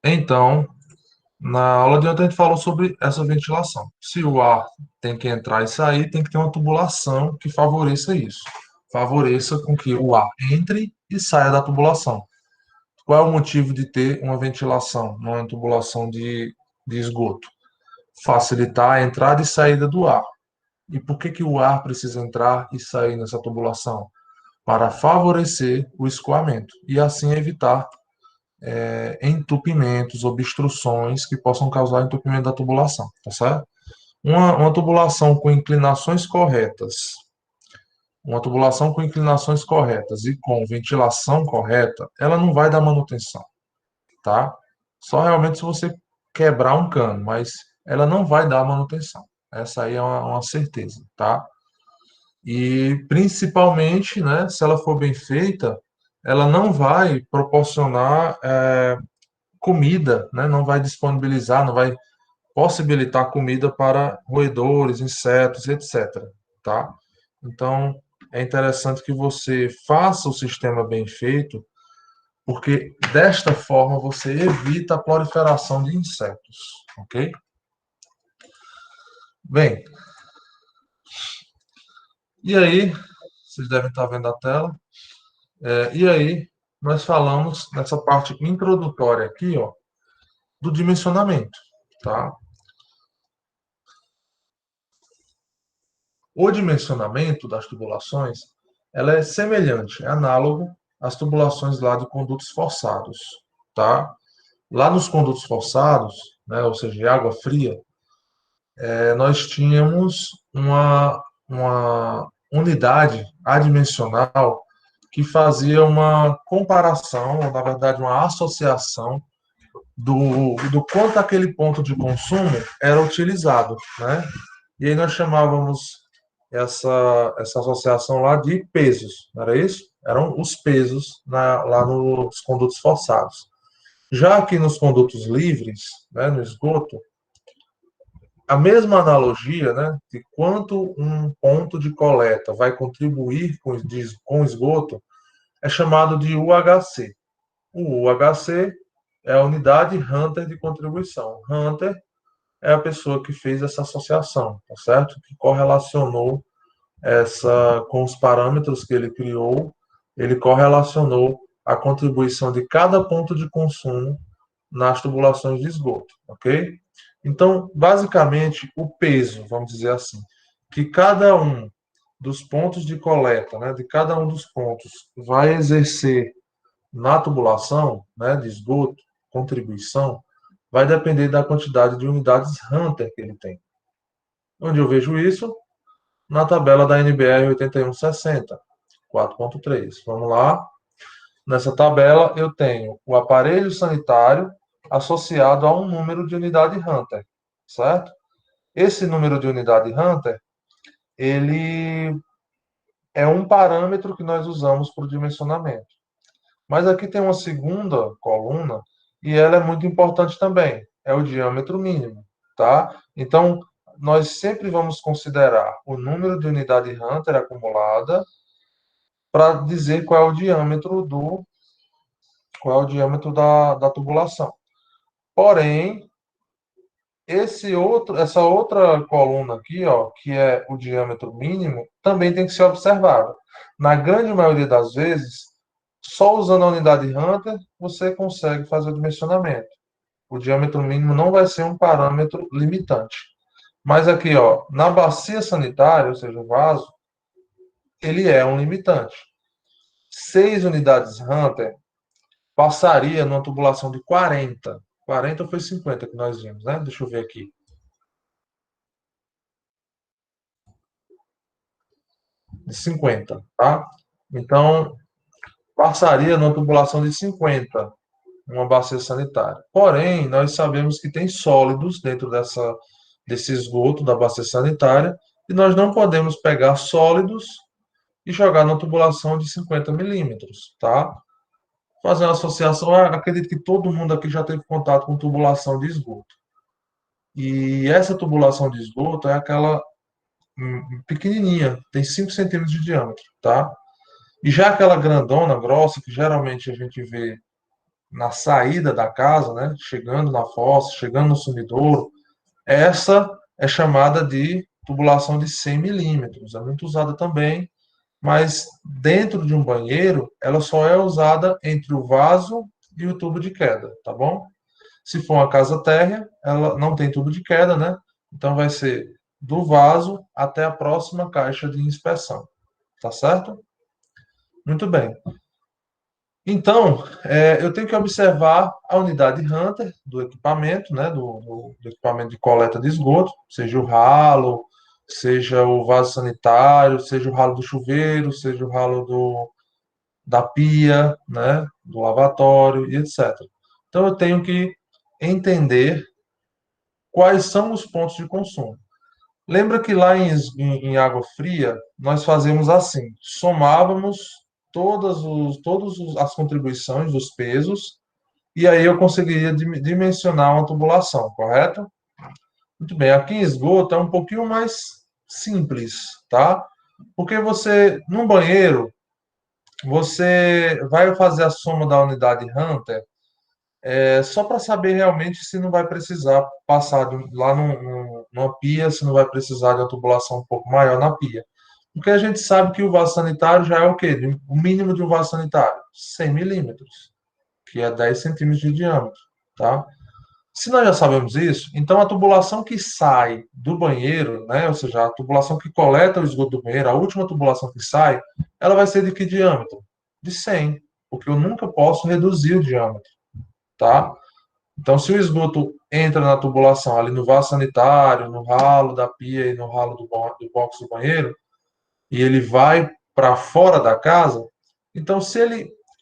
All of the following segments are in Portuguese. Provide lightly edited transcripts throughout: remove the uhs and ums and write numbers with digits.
Então, na aula de ontem a gente falou sobre essa ventilação. Se o ar tem que entrar e sair, tem que ter uma tubulação que favoreça isso. Favoreça com que o ar entre e saia da tubulação. Qual é o motivo de ter uma ventilação, uma tubulação de esgoto? Facilitar a entrada e saída do ar. E por que o ar precisa entrar e sair nessa tubulação? Para favorecer o escoamento e assim evitar entupimentos, obstruções que possam causar entupimento da tubulação, tá certo? Uma tubulação com inclinações corretas, uma tubulação com inclinações corretas e com ventilação correta, ela não vai dar manutenção, tá? Só realmente se você quebrar um cano, mas ela não vai dar manutenção. Essa aí é uma certeza, tá? E principalmente, né, se ela for bem feita, ela não vai proporcionar comida, né, não vai disponibilizar, não vai possibilitar comida para roedores, insetos, etc. Tá? Então, é interessante que você faça o sistema bem feito, porque desta forma você evita a proliferação de insetos, ok? Bem, e aí, vocês devem estar vendo a tela, e aí nós falamos nessa parte introdutória aqui, ó, do dimensionamento, tá? O dimensionamento das tubulações, ela é semelhante, é análogo às tubulações lá de condutos forçados, tá? Lá nos condutos forçados, né, ou seja, de água fria, nós tínhamos uma unidade adimensional que fazia uma comparação, ou, na verdade, uma associação do quanto aquele ponto de consumo era utilizado, né? E aí nós chamávamos essa associação lá de pesos, não era isso? Eram os pesos lá nos condutos forçados. Já aqui nos condutos livres, né, no esgoto, a mesma analogia, né, de quanto um ponto de coleta vai contribuir com o esgoto, é chamado de UHC. O UHC é a unidade Hunter de contribuição. Hunter é a pessoa que fez essa associação, tá certo? Que correlacionou com os parâmetros que ele correlacionou a contribuição de cada ponto de consumo nas tubulações de esgoto, ok? Então, basicamente, o peso, vamos dizer assim, que cada um dos pontos de coleta, né, de cada um dos pontos, vai exercer na tubulação, né, de esgoto, contribuição, vai depender da quantidade de unidades Hunter que ele tem. Onde eu vejo isso? Na tabela da NBR 8160, 4.3. Vamos lá. Nessa tabela, eu tenho o aparelho sanitário associado a um número de unidade Hunter, certo? Esse número de unidade Hunter, ele é um parâmetro que nós usamos para o dimensionamento. Mas aqui tem uma segunda coluna e ela é muito importante também. É o diâmetro mínimo, tá? Então, nós sempre vamos considerar o número de unidade Hunter acumulada para dizer qual é o diâmetro da tubulação. Porém, essa outra coluna aqui, ó, que é o diâmetro mínimo, também tem que ser observada. Na grande maioria das vezes, só usando a unidade Hunter, você consegue fazer o dimensionamento. O diâmetro mínimo não vai ser um parâmetro limitante. Mas aqui, ó, na bacia sanitária, ou seja, o vaso, ele é um limitante. 6 unidades Hunter passaria numa tubulação de 40. 40 foi 50 que nós vimos, né? Deixa eu ver aqui. De 50, tá? Então, passaria numa tubulação de 50, uma bacia sanitária. Porém, nós sabemos que tem sólidos dentro desse esgoto da bacia sanitária e nós não podemos pegar sólidos e jogar na tubulação de 50 milímetros, tá? Fazer uma associação, acredito que todo mundo aqui já teve contato com tubulação de esgoto. E essa tubulação de esgoto é aquela pequenininha, tem 5 centímetros de diâmetro, tá? E já aquela grandona, grossa, que geralmente a gente vê na saída da casa, né, chegando na fossa, chegando no sumidouro, essa é chamada de tubulação de 100 milímetros. É muito usada também, mas dentro de um banheiro, ela só é usada entre o vaso e o tubo de queda, tá bom? Se for uma casa térrea, ela não tem tubo de queda, né? Então vai ser do vaso até a próxima caixa de inspeção, tá certo? Muito bem. Então, eu tenho que observar a unidade Hunter do equipamento, né, do equipamento de coleta de esgoto, seja o ralo, seja o vaso sanitário, seja o ralo do chuveiro, seja o ralo da pia, né, do lavatório e etc. Então, eu tenho que entender quais são os pontos de consumo. Lembra que lá em água fria, nós fazemos assim, somávamos todas as contribuições dos pesos, e aí eu conseguiria dimensionar uma tubulação, correto? Muito bem, aqui em esgoto é um pouquinho mais simples, tá? Porque num banheiro, você vai fazer a soma da unidade Hunter só para saber realmente se não vai precisar passar lá numa pia, se não vai precisar de uma tubulação um pouco maior na pia. Porque a gente sabe que o vaso sanitário já é o quê? O mínimo de um vaso sanitário? 100 milímetros, que é 10 centímetros de diâmetro, tá? Se nós já sabemos isso, então a tubulação que sai do banheiro, né, ou seja, a tubulação que coleta o esgoto do banheiro, a última tubulação que sai, ela vai ser de que diâmetro? De 100, porque eu nunca posso reduzir o diâmetro, tá? Então, se o esgoto entra na tubulação ali no vaso sanitário, no ralo da pia e no ralo do box do banheiro, e ele vai para fora da casa, então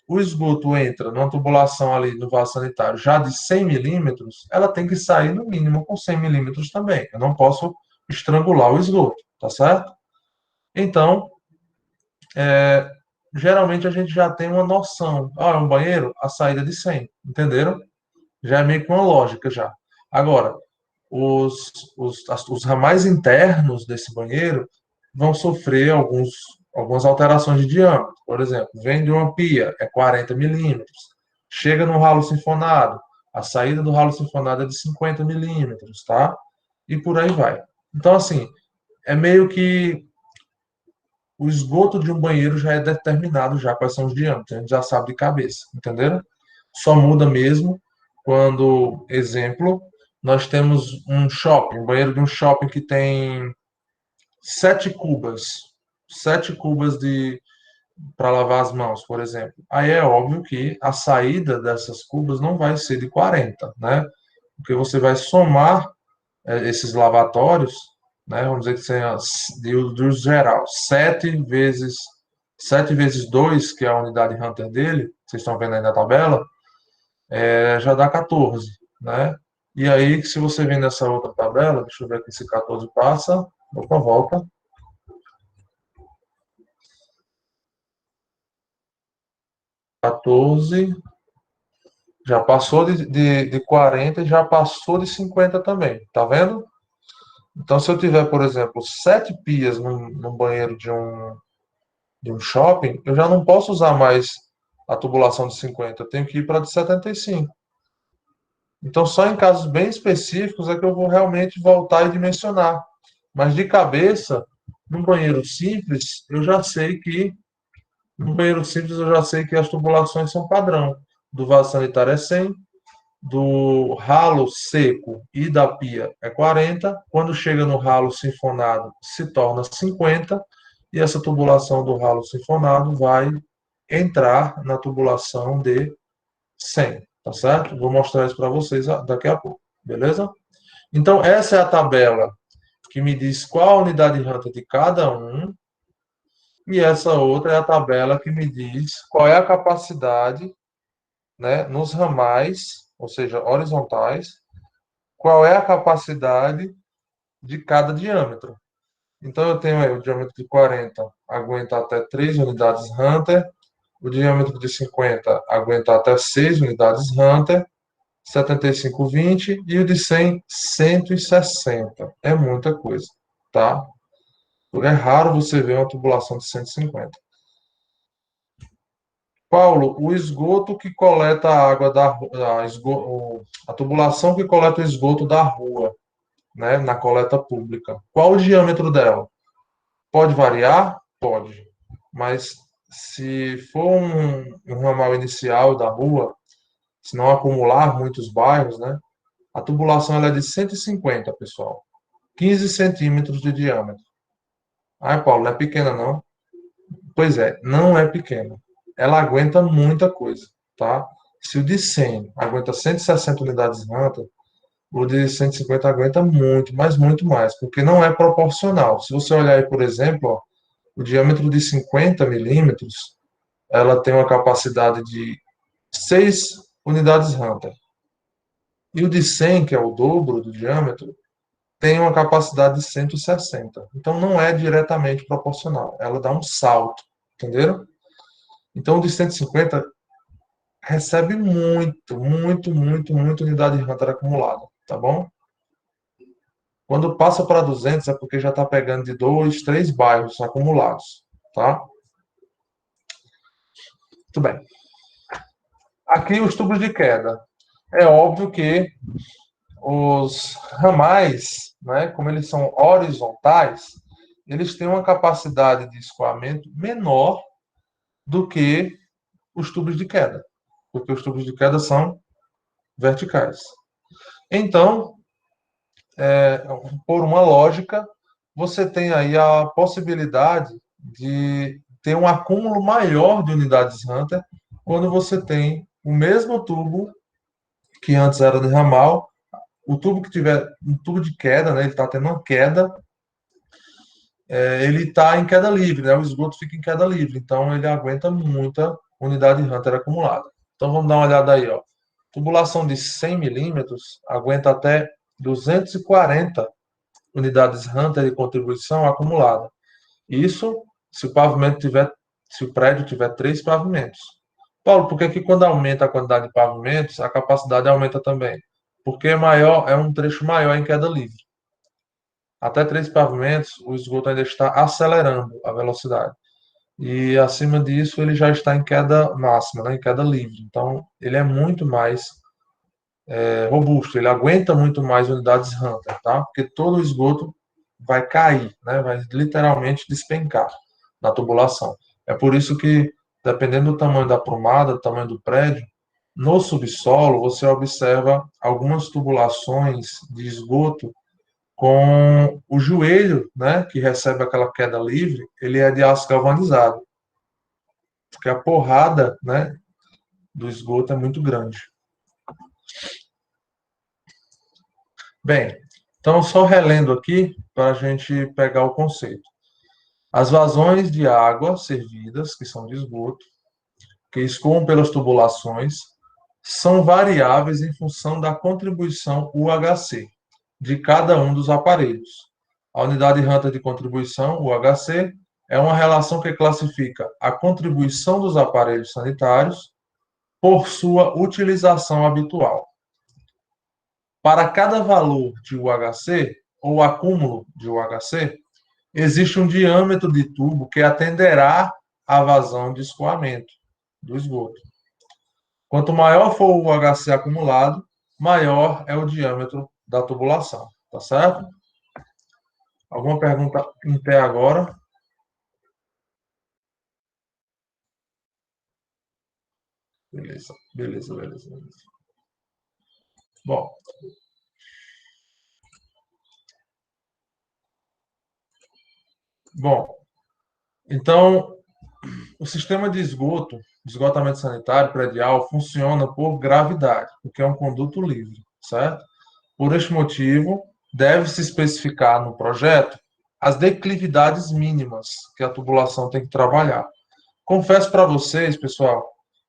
o esgoto entra numa tubulação ali no vaso sanitário já de 100 milímetros, ela tem que sair no mínimo com 100 milímetros também. Eu não posso estrangular o esgoto, tá certo? Então, geralmente a gente já tem uma noção. Ah, é um banheiro? A saída é de 100, entenderam? Já é meio que uma lógica já. Agora, os ramais internos desse banheiro vão sofrer algumas alterações de diâmetro. Por exemplo, vem de uma pia, é 40 milímetros. Chega no ralo sinfonado, a saída do ralo sinfonado é de 50 milímetros, tá? E por aí vai. Então, assim, é meio que o esgoto de um banheiro já é determinado já quais são os diâmetros, a gente já sabe de cabeça, entenderam? Só muda mesmo quando, exemplo, nós temos um banheiro de um shopping que tem 7 cubas, 7 cubas de para lavar as mãos, por exemplo. Aí é óbvio que a saída dessas cubas não vai ser de 40, né? Porque você vai somar esses lavatórios, né? Vamos dizer que seja do geral, 7 vezes 2, que é a unidade Hunter dele, vocês estão vendo aí na tabela, já dá 14, né? E aí, se você vem nessa outra tabela, deixa eu ver aqui se 14 passa, opa, volta, 14, já passou de 40 e já passou de 50 também, tá vendo? Então, se eu tiver, por exemplo, 7 pias num banheiro de um shopping, eu já não posso usar mais a tubulação de 50, eu tenho que ir para de 75. Então, só em casos bem específicos é que eu vou realmente voltar e dimensionar. Mas de cabeça, num banheiro simples, eu já sei que no banheiro simples eu já sei que as tubulações são padrão. Do vaso sanitário é 100, do ralo seco e da pia é 40. Quando chega no ralo sinfonado, se torna 50, e essa tubulação do ralo sinfonado vai entrar na tubulação de 100, tá certo? Vou mostrar isso para vocês daqui a pouco, beleza? Então, essa é a tabela que me diz qual a unidade Hunter de cada um, e essa outra é a tabela que me diz qual é a capacidade, né, nos ramais, ou seja, horizontais, qual é a capacidade de cada diâmetro. Então, eu tenho aí o diâmetro de 40 aguenta até 3 unidades Hunter, o diâmetro de 50 aguenta até 6 unidades Hunter, 75, 20 e o de 100, 160. É muita coisa, tá? É raro você ver uma tubulação de 150. Paulo, o esgoto que coleta a água a tubulação que coleta o esgoto da rua, né, na coleta pública. Qual o diâmetro dela? Pode variar? Pode. Mas se for um ramal inicial da rua, se não acumular muitos bairros, né, a tubulação ela é de 150, pessoal. 15 centímetros de diâmetro. Ah, Paulo, não é pequena, não? Pois é, não é pequena. Ela aguenta muita coisa, tá? Se o de 100 aguenta 160 unidades Hunter, o de 150 aguenta muito, mas muito mais, porque não é proporcional. Se você olhar aí, por exemplo, ó, o diâmetro de 50 milímetros, ela tem uma capacidade de 6 unidades Hunter. E o de 100, que é o dobro do diâmetro, tem uma capacidade de 160. Então, não é diretamente proporcional. Ela dá um salto, entenderam? Então, o de 150 recebe muito unidade Hunter acumulada, tá bom? Quando passa para 200 é porque já está pegando de 2, 3 bairros acumulados, tá? Muito bem. Aqui os tubos de queda. É óbvio que os ramais, né, como eles são horizontais, eles têm uma capacidade de escoamento menor do que os tubos de queda, porque os tubos de queda são verticais. Então, por uma lógica, você tem aí a possibilidade de ter um acúmulo maior de unidades Hunter quando você tem o mesmo tubo que antes era de ramal, o tubo que tiver um tubo de queda, né, ele está tendo uma queda, ele está em queda livre, né, o esgoto fica em queda livre, então ele aguenta muita unidade Hunter acumulada. Então vamos dar uma olhada aí, ó. Tubulação de 100 milímetros aguenta até 240 unidades Hunter de contribuição acumulada. Isso se o pavimento tiver, se o prédio tiver 3 pavimentos. Paulo, por que que quando aumenta a quantidade de pavimentos, a capacidade aumenta também? Porque é um trecho maior em queda livre. Até 3 pavimentos, o esgoto ainda está acelerando a velocidade. E acima disso, ele já está em queda máxima, né, em queda livre. Então, ele é muito mais robusto, ele aguenta muito mais unidades Hunter, tá? Porque todo o esgoto vai cair, né? Vai literalmente despencar na tubulação. É por isso que, dependendo do tamanho da prumada, do tamanho do prédio, no subsolo você observa algumas tubulações de esgoto com o joelho, né, que recebe aquela queda livre, ele é de aço galvanizado, porque a porrada, né, do esgoto é muito grande. Bem, então só relendo aqui para a gente pegar o conceito. As vazões de água servidas, que são de esgoto, que escoam pelas tubulações, são variáveis em função da contribuição UHC de cada um dos aparelhos. A unidade Hunter de contribuição, UHC, é uma relação que classifica a contribuição dos aparelhos sanitários por sua utilização habitual. Para cada valor de UHC, ou acúmulo de UHC, existe um diâmetro de tubo que atenderá à vazão de escoamento do esgoto. Quanto maior for o UHC acumulado, maior é o diâmetro da tubulação. Tá certo? Alguma pergunta até agora? Beleza, beleza, beleza, beleza. Bom, bom, então o sistema de esgoto, de esgotamento sanitário predial, funciona por gravidade, porque é um conduto livre, certo? Por este motivo, deve-se especificar no projeto as declividades mínimas que a tubulação tem que trabalhar. Confesso para vocês, pessoal,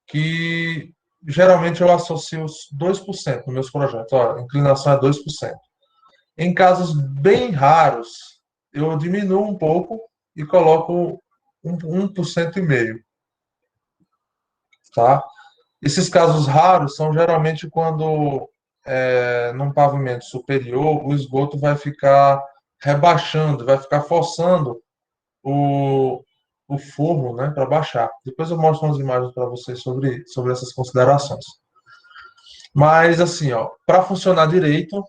que geralmente eu associo os 2% nos meus projetos. Olha, a inclinação é 2%. Em casos bem raros, eu diminuo um pouco e coloco 1,5%. Tá? Esses casos raros são geralmente quando, num pavimento superior, o esgoto vai ficar rebaixando, vai ficar forçando o, o forro, né, para baixar. Depois eu mostro umas imagens para vocês sobre essas considerações. Mas, assim, ó, para funcionar direito,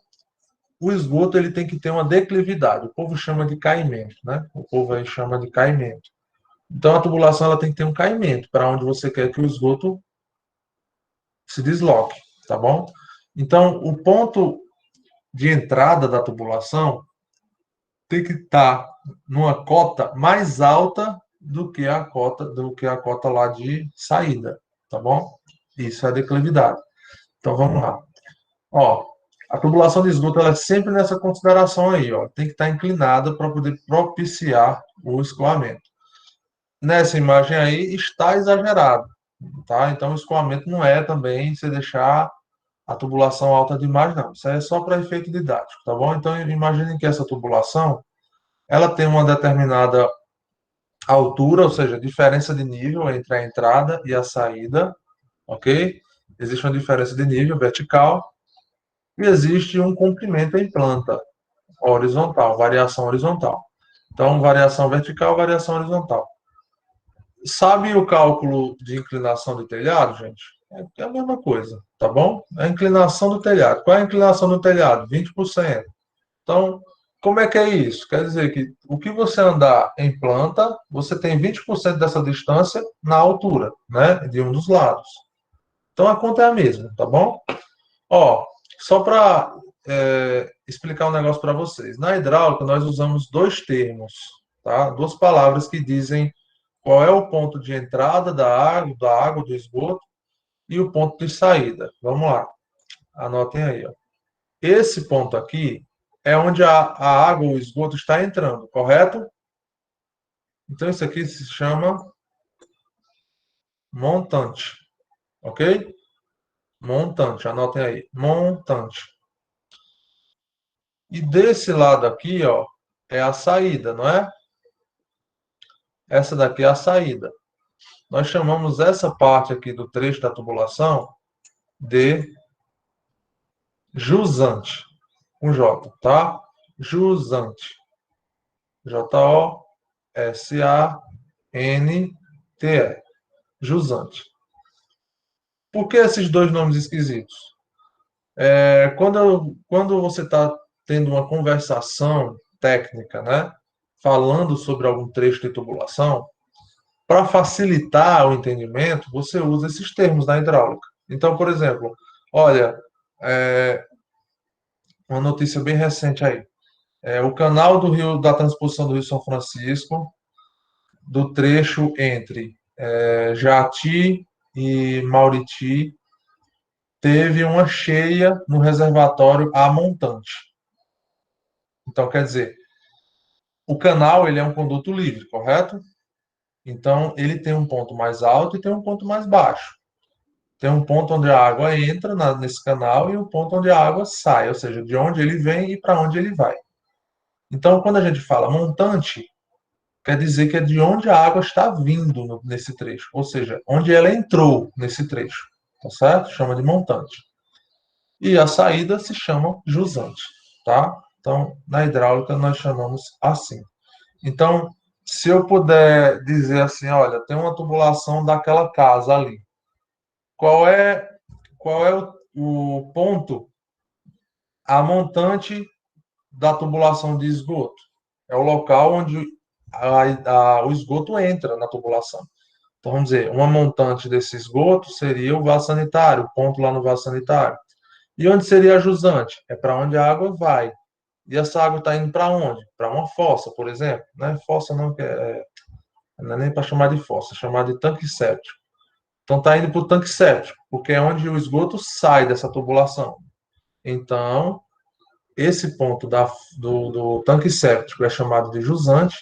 o esgoto ele tem que ter uma declividade. O povo chama de caimento, né? O povo aí chama de caimento. Então, a tubulação ela tem que ter um caimento para onde você quer que o esgoto se desloque, tá bom? Então, o ponto de entrada da tubulação tem que estar numa cota mais alta do que a cota lá de saída, tá bom? Isso é a declividade. Então vamos lá. Ó, a tubulação de esgoto ela é sempre nessa consideração aí, ó. Tem que estar inclinada para poder propiciar o escoamento. Nessa imagem aí está exagerado, tá? Então o escoamento não é também você deixar a tubulação alta demais, não. Isso aí é só para efeito didático, tá bom? Então imaginem que essa tubulação ela tem uma determinada altura, ou seja, diferença de nível entre a entrada e a saída, ok? Existe uma diferença de nível vertical e existe um comprimento em planta horizontal, variação horizontal. Então, variação vertical, variação horizontal. Sabe o cálculo de inclinação do telhado, gente? É a mesma coisa, tá bom? A inclinação do telhado. Qual é a inclinação do telhado? 20%. Então, como é que é isso? Quer dizer que o que você andar em planta, você tem 20% dessa distância na altura, né? De um dos lados. Então, a conta é a mesma, tá bom? Ó, só para explicar um negócio para vocês. Na hidráulica, nós usamos dois termos, tá? Duas palavras que dizem qual é o ponto de entrada da água, do esgoto, e o ponto de saída. Vamos lá, anotem aí. Ó. Esse ponto aqui é onde a água, o esgoto está entrando, correto? Então, isso aqui se chama montante, ok? Montante, anotem aí, montante. E desse lado aqui, ó, é a saída, não é? Essa daqui é a saída. Nós chamamos essa parte aqui do trecho da tubulação de jusante, com J, tá? Jusante. J-O-S-A-N-T-E. Jusante. Por que esses dois nomes esquisitos? Quando você está tendo uma conversação técnica, né? Falando sobre algum trecho de tubulação, para facilitar o entendimento, você usa esses termos na hidráulica. Então, por exemplo, olha, uma notícia bem recente aí. O canal do Rio, da transposição do Rio São Francisco, do trecho entre Jati e Mauriti, teve uma cheia no reservatório a montante. Então, quer dizer, o canal ele é um conduto livre, correto? Então, ele tem um ponto mais alto e tem um ponto mais baixo. Tem um ponto onde a água entra nesse canal e um ponto onde a água sai, ou seja, de onde ele vem e para onde ele vai. Então, quando a gente fala montante, quer dizer que é de onde a água está vindo nesse trecho, ou seja, onde ela entrou nesse trecho, tá certo? Chama de montante. E a saída se chama jusante, tá? Então, na hidráulica nós chamamos assim. Então, se eu puder dizer assim, olha, tem uma tubulação daquela casa ali. Qual é o ponto, a montante da tubulação de esgoto? É o local onde o esgoto entra na tubulação. Então, vamos dizer, uma montante desse esgoto seria o vaso sanitário, o ponto lá no vaso sanitário. E onde seria a jusante? É para onde a água vai. E essa água está indo para onde? Para uma fossa, por exemplo. Não é fossa não, não é nem para chamar de fossa, é chamar de tanque séptico. Então está indo para o tanque séptico, porque é onde o esgoto sai dessa tubulação. Então, esse ponto do tanque séptico é chamado de jusante,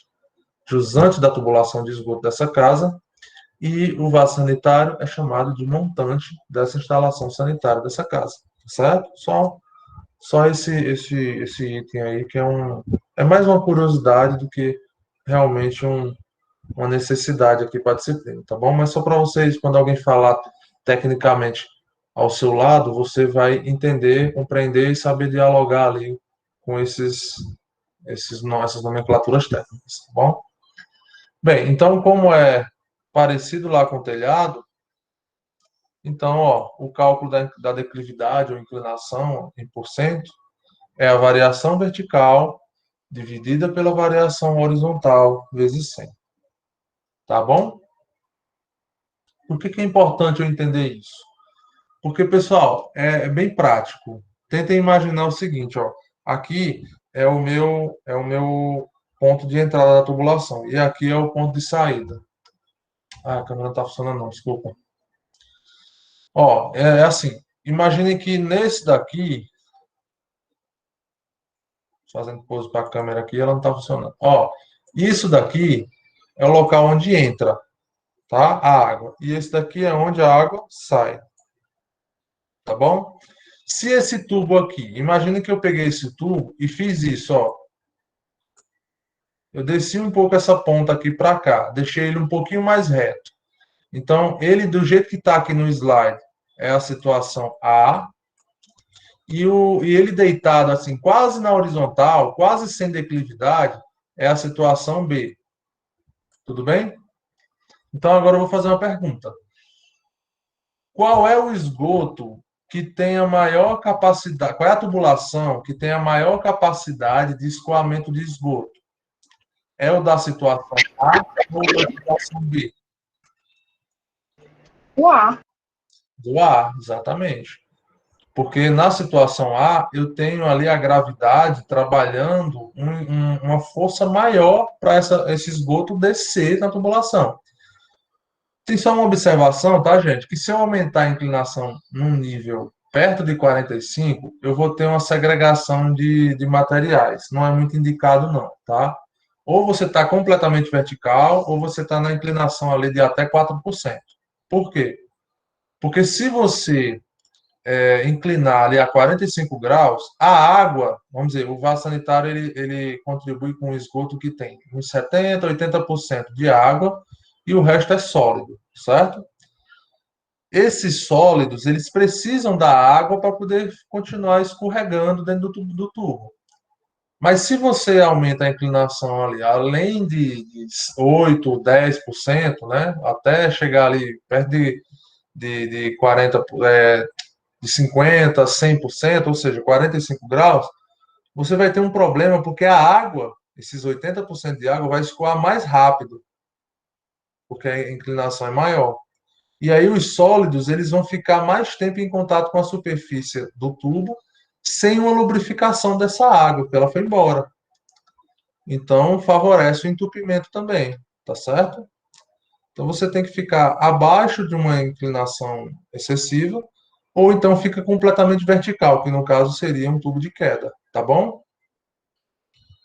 jusante da tubulação de esgoto dessa casa, e o vaso sanitário é chamado de montante dessa instalação sanitária dessa casa, certo? Só esse item aí que é mais uma curiosidade do que realmente uma necessidade aqui para a disciplina, tá bom? Mas só para vocês, quando alguém falar tecnicamente ao seu lado, você vai entender, compreender e saber dialogar ali com essas nomenclaturas técnicas, tá bom? Bem, então, como é parecido lá com o telhado, então, ó, o cálculo da declividade ou inclinação em porcento é a variação vertical dividida pela variação horizontal vezes 100. Tá bom? Por que é importante eu entender isso? Porque, pessoal, é bem prático. Tentem imaginar o seguinte, ó. Aqui é o meu ponto de entrada da tubulação. E aqui é o ponto de saída. Ah, a câmera não está funcionando, não, desculpa. Ó, é assim. Imaginem que nesse daqui, fazendo pose para a câmera aqui, ela não está funcionando. Ó, isso daqui é o local onde entra, tá? A água. E esse daqui é onde a água sai, tá bom? Se esse tubo aqui, imagine que eu peguei esse tubo e fiz isso, ó. Eu desci um pouco essa ponta aqui para cá, deixei ele um pouquinho mais reto. Então, ele, do jeito que está aqui no slide, é a situação A, e ele deitado assim, quase na horizontal, quase sem declividade, é a situação B. Tudo bem? Então, agora eu vou fazer uma pergunta. Qual é o esgoto que tem a maior capacidade, qual é a tubulação que tem a maior capacidade de escoamento de esgoto? É o da situação A ou da situação B? O A. Do A, exatamente. Porque na situação A, eu tenho ali a gravidade trabalhando uma força maior para esse esgoto descer na tubulação. Tem só uma observação, tá, gente? Que se eu aumentar a inclinação num nível perto de 45, eu vou ter uma segregação de materiais. Não é muito indicado, não, tá? Ou você está completamente vertical, ou você está na inclinação ali de até 4%. Por quê? Porque se você inclinar ali a 45 graus, a água, vamos dizer, o vaso sanitário ele contribui com o esgoto que tem uns 70%, 80% de água e o resto é sólido, certo? Esses sólidos, eles precisam da água para poder continuar escorregando dentro do tubo. Mas se você aumenta a inclinação ali, além de 8, 10%, né, até chegar ali perto de 40, de 50%, 100%, ou seja, 45 graus, você vai ter um problema porque a água, esses 80% de água, vai escoar mais rápido, porque a inclinação é maior. E aí os sólidos, eles vão ficar mais tempo em contato com a superfície do tubo, sem uma lubrificação dessa água, porque ela foi embora. Então, favorece o entupimento também, tá certo? Então, você tem que ficar abaixo de uma inclinação excessiva, ou então fica completamente vertical, que no caso seria um tubo de queda, tá bom?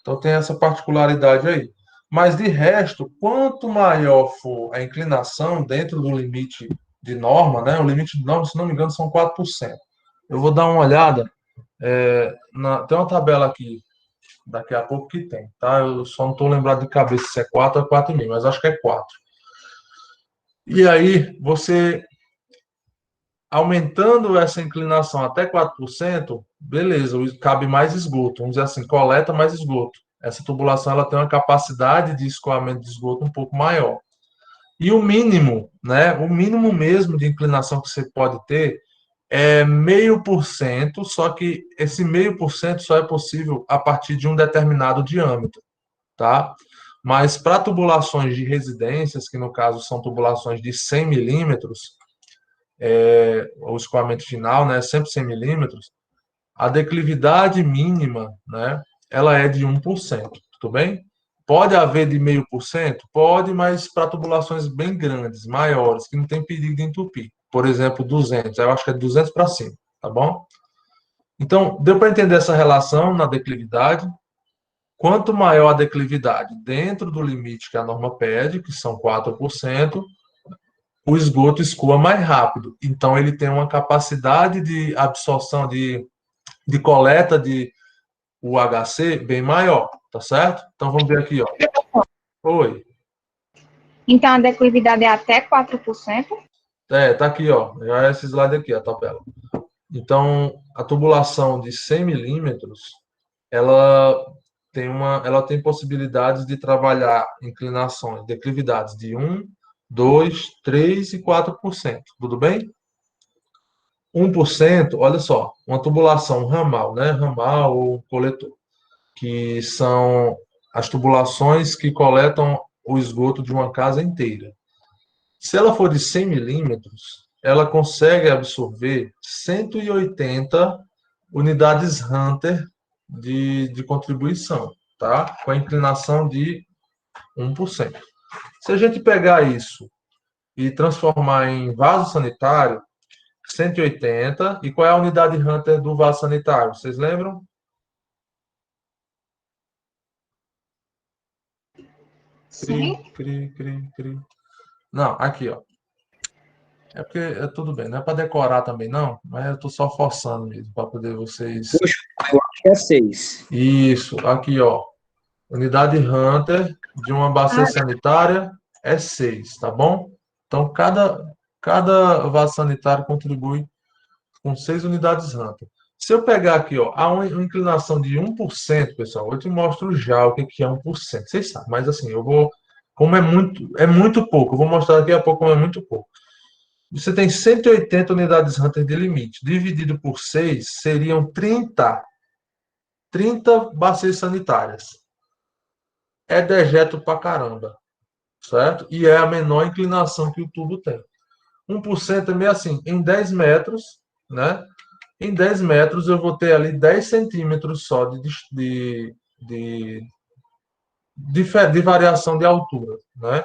Então, tem essa particularidade aí. Mas, de resto, quanto maior for a inclinação dentro do limite de norma, né? O limite de norma, se não me engano, são 4%. Eu vou dar uma olhada. Tem uma tabela aqui, daqui a pouco que tem, tá? Eu só não estou lembrado de cabeça se é 4 ou 4,5, mas acho que é 4. E aí, você aumentando essa inclinação até 4%, beleza, cabe mais esgoto. Vamos dizer assim, coleta mais esgoto. Essa tubulação ela tem uma capacidade de escoamento de esgoto um pouco maior. E o mínimo, né? O mínimo mesmo de inclinação que você pode ter é 0,5%, só que esse 0,5% só é possível a partir de um determinado diâmetro, tá? Mas para tubulações de residências, que no caso são tubulações de 100 milímetros, o escoamento final, né, sempre 100 milímetros, a declividade mínima, né, ela é de 1%, tudo bem? Pode haver de 0,5%? Pode, mas para tubulações bem grandes, maiores, que não tem perigo de entupir. Por exemplo, 200, eu acho que é 200 para cima, tá bom? Então, deu para entender essa relação na declividade? Quanto maior a declividade dentro do limite que a norma pede, que são 4%, o esgoto escoa mais rápido. Então, ele tem uma capacidade de absorção, de coleta de UHC bem maior, tá certo? Então, vamos ver aqui, ó. Oi. Então, a declividade é até 4%. Tá aqui, ó. Já é esse slide aqui, a tabela. Então, a tubulação de 100 milímetros, ela ela tem possibilidades de trabalhar inclinações, declividades de 1, 2, 3 e 4%. Tudo bem? 1%, olha só, uma tubulação ramal, né? Ramal ou coletor, que são as tubulações que coletam o esgoto de uma casa inteira. Se ela for de 100 milímetros, ela consegue absorver 180 unidades Hunter de contribuição, tá? Com a inclinação de 1%. Se a gente pegar isso e transformar em vaso sanitário, 180, e qual é a unidade Hunter do vaso sanitário? Vocês lembram? Sim. Cri. Não, aqui, ó. É porque tudo bem, não é para decorar também, não, mas eu estou só forçando mesmo, para poder vocês. Puxa, eu acho que é 6. Isso, aqui, ó. Unidade Hunter de uma bacia Ah, sanitária é 6, tá bom? Então, cada vaso sanitário contribui com 6 unidades Hunter. Se eu pegar aqui, ó, há uma inclinação de 1%, pessoal, eu te mostro já o que é 1%. Vocês sabem, mas assim, eu vou. Como é muito pouco, eu vou mostrar daqui a pouco como é muito pouco. Você tem 180 unidades Hunter de limite. Dividido por 6, seriam 30 bacias sanitárias. É dejeto pra caramba, certo? E é a menor inclinação que o tubo tem. 1% é meio assim, em 10 metros, né? Em 10 metros eu vou ter ali 10 centímetros só de, de variação de altura, né?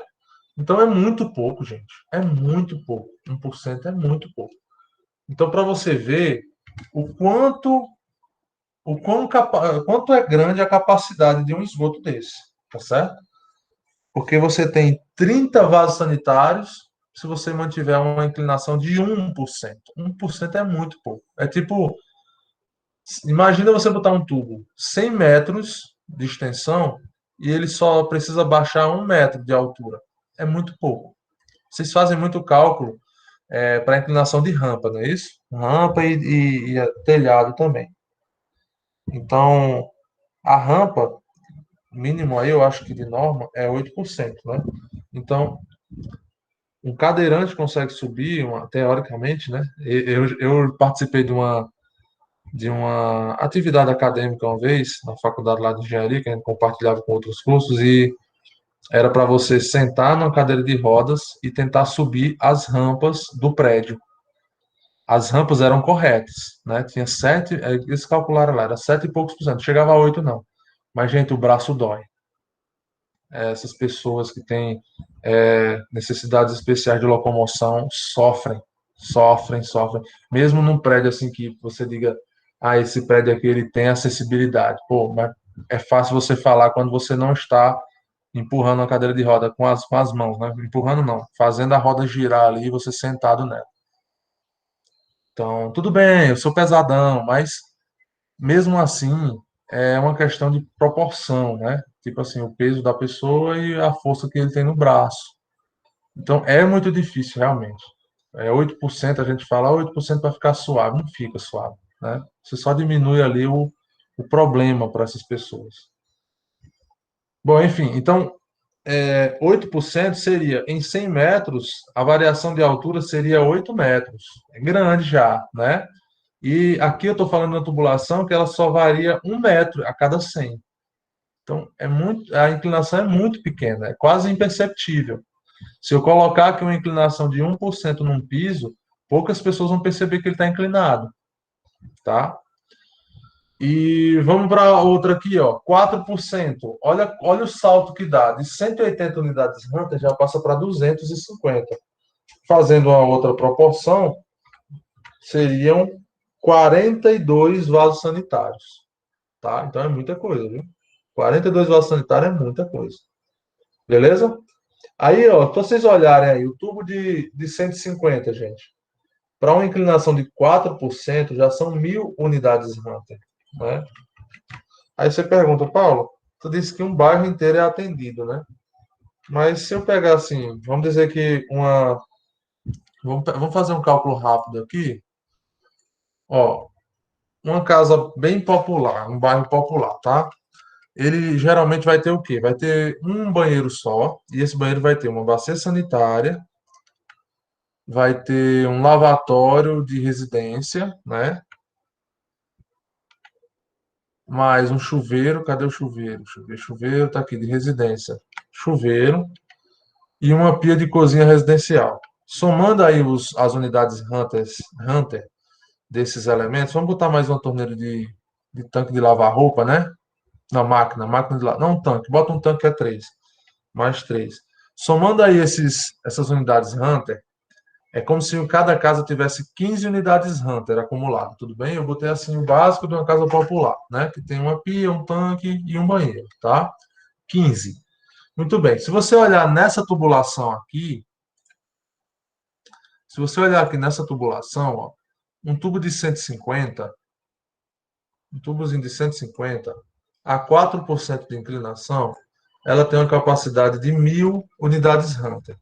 Então é muito pouco, gente. É muito pouco. 1% é muito pouco. Então, para você ver o quanto, quanto é grande a capacidade de um esgoto desse, tá certo? Porque você tem 30 vasos sanitários se você mantiver uma inclinação de 1%. 1% é muito pouco. É tipo, imagina você botar um tubo 100 metros de extensão e ele só precisa baixar 1 metro de altura. É muito pouco. Vocês fazem muito cálculo para inclinação de rampa, não é isso? Rampa e telhado também. Então, a rampa, mínimo aí, eu acho que de norma, é 8%, né? Então, um cadeirante consegue subir, teoricamente, né? Eu participei de uma atividade acadêmica uma vez, na faculdade lá de engenharia, que a gente compartilhava com outros cursos, e era para você sentar numa cadeira de rodas e tentar subir as rampas do prédio. As rampas eram corretas, né? Tinha 7, eles calcularam lá, era 7 e poucos por cento, chegava a 8 não. Mas, gente, o braço dói. Essas pessoas que têm necessidades especiais de locomoção sofrem. Mesmo num prédio assim que você diga, ah, esse prédio aqui ele tem acessibilidade. Pô, mas é fácil você falar quando você não está empurrando a cadeira de roda com as mãos, né? Empurrando não, fazendo a roda girar ali e você sentado nela. Então, tudo bem, eu sou pesadão, mas mesmo assim é uma questão de proporção, né? Tipo assim, o peso da pessoa e a força que ele tem no braço. Então, é muito difícil, realmente. 8% a gente fala, 8% para ficar suave. Não fica suave, né? Você só diminui ali o problema para essas pessoas. Bom, enfim, então, 8% seria, em 100 metros, a variação de altura seria 8 metros. É grande já, né? E aqui eu estou falando de uma tubulação que ela só varia 1 metro a cada 100. Então, a inclinação é muito pequena, é quase imperceptível. Se eu colocar aqui uma inclinação de 1% num piso, poucas pessoas vão perceber que ele está inclinado, tá? E vamos para outra aqui, ó, 4%. Olha o salto que dá. De 180 unidades Hunter já passa para 250. Fazendo uma outra proporção, seriam 42 vasos sanitários, tá? Então é muita coisa, viu? 42 vasos sanitários é muita coisa. Beleza? Aí, ó, pra vocês olharem aí, o tubo de 150, gente, para uma inclinação de 4% já são 1.000 unidades Hunter, né? Aí você pergunta, Paulo, tu disse que um bairro inteiro é atendido, né? Mas se eu pegar assim, vamos dizer que vamos fazer um cálculo rápido aqui. Ó, uma casa bem popular, um bairro popular, tá? ele geralmente vai ter o quê? Vai ter um banheiro só, e esse banheiro vai ter uma bacia sanitária, vai ter um lavatório de residência, né? Mais um chuveiro, cadê o chuveiro? Chuveiro tá aqui, de residência. Chuveiro e uma pia de cozinha residencial. Somando aí as unidades Hunter desses elementos, vamos botar mais uma torneira de tanque de lavar roupa, né? Na máquina de lavar. Não um tanque, bota um tanque que é 3. Mais 3. Somando aí essas unidades Hunter, é como se em cada casa tivesse 15 unidades Hunter acumuladas, tudo bem? Eu botei assim o básico de uma casa popular, né? Que tem uma pia, um tanque e um banheiro, tá? 15. Muito bem. Se você olhar nessa tubulação aqui, se você olhar aqui nessa tubulação, ó, um tubo de 150, um tubozinho de 150, a 4% de inclinação, ela tem uma capacidade de 1.000 unidades Hunter.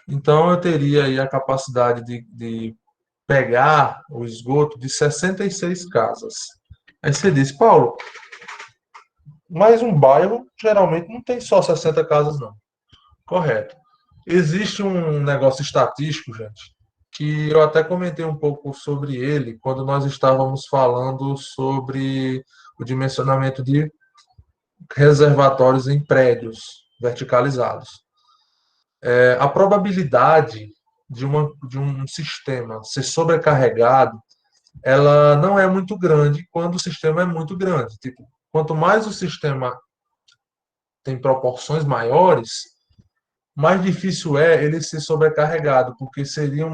Então, eu teria aí a capacidade de pegar o esgoto de 66 casas. Aí você diz, Paulo, mas um bairro geralmente não tem só 60 casas, não. Correto. Existe um negócio estatístico, gente, que eu até comentei um pouco sobre ele quando nós estávamos falando sobre o dimensionamento de reservatórios em prédios verticalizados. A probabilidade de um sistema ser sobrecarregado, ela não é muito grande quando o sistema é muito grande. Tipo, quanto mais o sistema tem proporções maiores, mais difícil é ele ser sobrecarregado, porque seria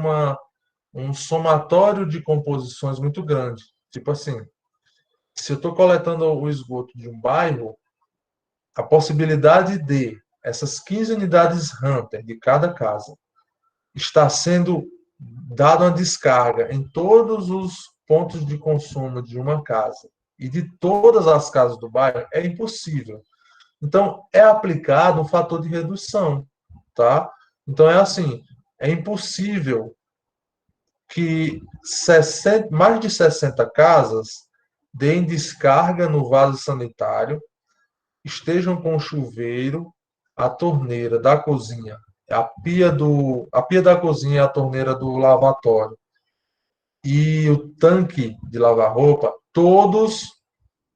um somatório de composições muito grande. Tipo assim, se eu estou coletando o esgoto de um bairro, a possibilidade de essas 15 unidades Hunter de cada casa estar sendo dada uma descarga em todos os pontos de consumo de uma casa e de todas as casas do bairro é impossível. Então, é aplicado um fator de redução, tá? Então, é assim, é impossível que mais de 60 casas deem descarga no vaso sanitário, estejam com o chuveiro, a torneira da cozinha, a pia da cozinha, a torneira do lavatório e o tanque de lavar roupa, todos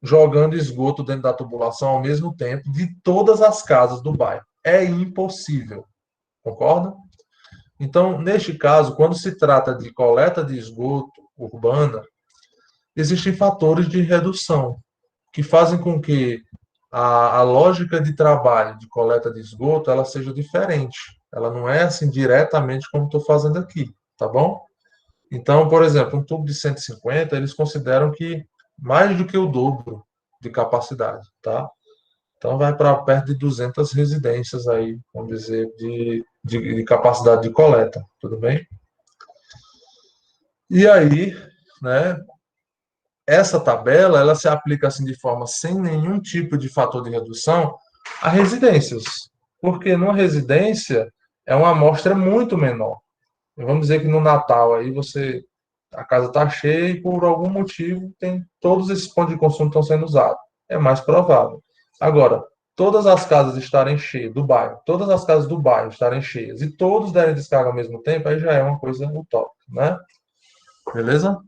jogando esgoto dentro da tubulação ao mesmo tempo de todas as casas do bairro. É impossível, concorda? Então, neste caso, quando se trata de coleta de esgoto urbana, existem fatores de redução que fazem com que a lógica de trabalho de coleta de esgoto ela seja diferente. Ela não é assim diretamente como estou fazendo aqui, tá bom? Então, por exemplo, um tubo de 150, eles consideram que mais do que o dobro de capacidade, tá? Então, vai para perto de 200 residências aí, vamos dizer, de capacidade de coleta, tudo bem? E aí, né, essa tabela, ela se aplica assim de forma sem nenhum tipo de fator de redução a residências, porque numa residência é uma amostra muito menor. Vamos dizer que no Natal aí a casa está cheia e por algum motivo tem todos esses pontos de consumo estão sendo usados. É mais provável. Agora, todas as casas estarem cheias do bairro, todas as casas do bairro estarem cheias e todos derem descarga ao mesmo tempo, aí já é uma coisa utópica, né? Beleza?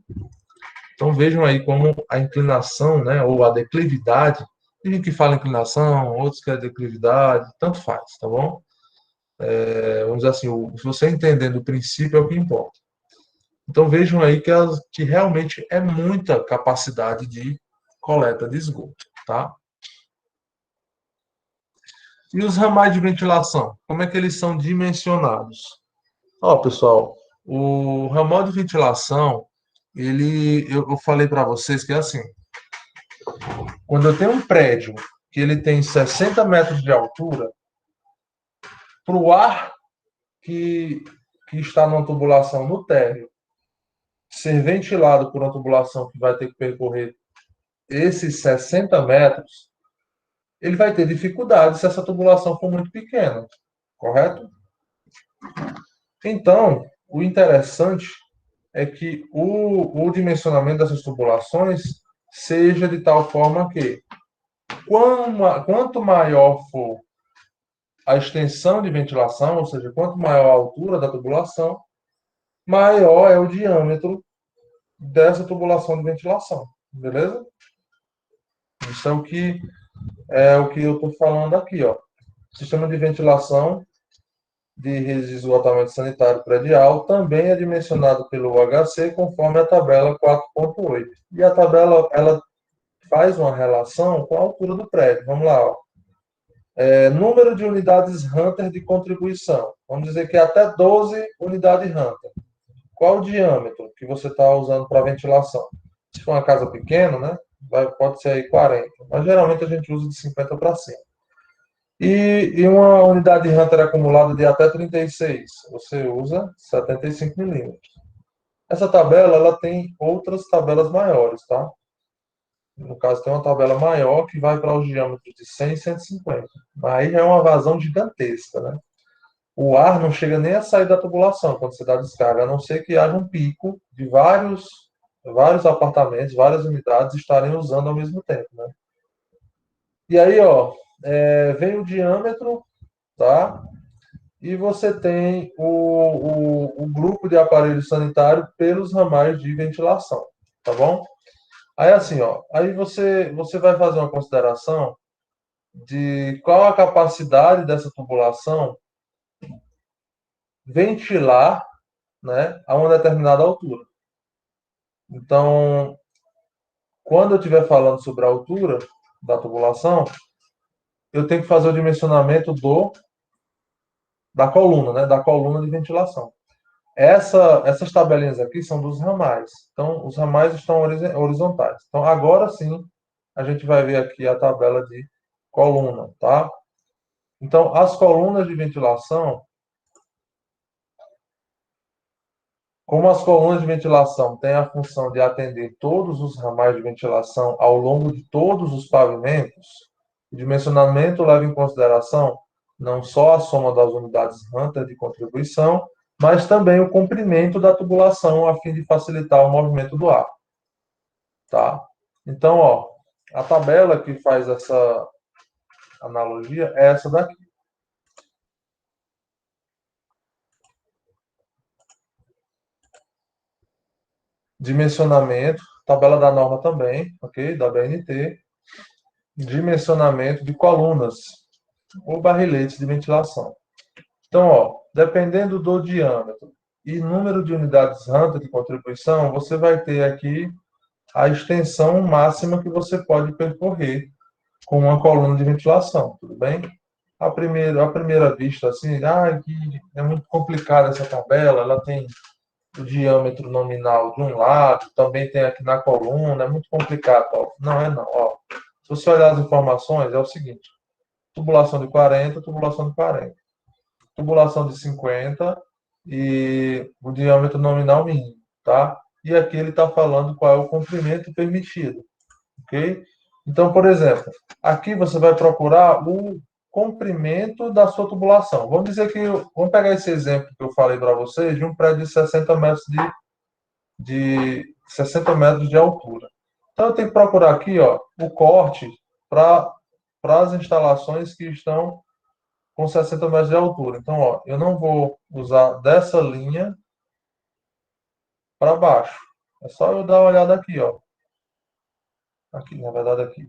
Então vejam aí como a inclinação, né, ou a declividade, tem gente que fala inclinação, outros que é declividade, tanto faz, tá bom? Vamos dizer assim, se você entendendo o princípio é o que importa. Então vejam aí que realmente é muita capacidade de coleta de esgoto, tá? E os ramais de ventilação, como é que eles são dimensionados? Ó, pessoal, o ramal de ventilação, eu falei para vocês que é assim, quando eu tenho um prédio que ele tem 60 metros de altura, para o ar que está numa tubulação no térreo ser ventilado por uma tubulação que vai ter que percorrer esses 60 metros, ele vai ter dificuldade se essa tubulação for muito pequena, correto? Então, o interessante é que o dimensionamento dessas tubulações seja de tal forma que Quanto maior for a extensão de ventilação, ou seja, quanto maior a altura da tubulação, maior é o diâmetro dessa tubulação de ventilação, beleza? Isso é o que eu estou falando aqui, ó. Sistema de ventilação de redes de esgotamento sanitário predial também é dimensionado pelo UHC conforme a tabela 4.8. E a tabela, ela faz uma relação com a altura do prédio. Vamos lá, ó. Número de unidades Hunter de contribuição. Vamos dizer que até 12 unidades Hunter. Qual o diâmetro que você está usando para ventilação? Se for uma casa pequena, né, pode ser aí 40, mas geralmente a gente usa de 50 para cima. E uma unidade Hunter acumulada de até 36, você usa 75 milímetros. Essa tabela, ela tem outras tabelas maiores, tá? No caso, tem uma tabela maior que vai para os diâmetros de 100 e 150. Mas aí é uma vazão gigantesca, né? O ar não chega nem a sair da tubulação quando você dá descarga, a não ser que haja um pico de vários apartamentos, várias unidades estarem usando ao mesmo tempo, né? E aí, ó, vem o diâmetro, tá? E você tem o grupo de aparelho sanitário pelos ramais de ventilação, tá bom? Aí assim, ó, aí você vai fazer uma consideração de qual a capacidade dessa tubulação ventilar, né, a uma determinada altura. Então, quando eu estiver falando sobre a altura da tubulação, eu tenho que fazer o dimensionamento da coluna, né, da coluna de ventilação. Essas tabelinhas aqui são dos ramais. Então, os ramais estão horizontais. Então, agora sim, a gente vai ver aqui a tabela de coluna, tá? Então, as colunas de ventilação, como as colunas de ventilação têm a função de atender todos os ramais de ventilação ao longo de todos os pavimentos, o dimensionamento leva em consideração não só a soma das unidades Hunter de contribuição, mas também o comprimento da tubulação a fim de facilitar o movimento do ar. Tá? Então, ó, a tabela que faz essa analogia é essa daqui. Dimensionamento, tabela da norma também, ok? Da BNT. Dimensionamento de colunas ou barriletes de ventilação. Então, ó, dependendo do diâmetro e número de unidades Hunter de contribuição, você vai ter aqui a extensão máxima que você pode percorrer com uma coluna de ventilação, tudo bem? À primeira vista, assim, que é muito complicada essa tabela, ela tem o diâmetro nominal de um lado, também tem aqui na coluna, é muito complicado. Ó. Não é não. Ó. Se você olhar as informações, é o seguinte, tubulação de 40, tubulação de 40. Tubulação de 50 e o diâmetro nominal mínimo, tá? E aqui ele está falando qual é o comprimento permitido, ok? Então, por exemplo, aqui você vai procurar o comprimento da sua tubulação. Vamos dizer que, vamos pegar esse exemplo que eu falei para vocês, de um prédio de 60 metros de 60 metros de altura. Então, eu tenho que procurar aqui, ó, o corte para as instalações que estão com 60 metros de altura. Então, ó, eu não vou usar dessa linha para baixo. É só eu dar uma olhada aqui, ó. Aqui, na verdade, aqui.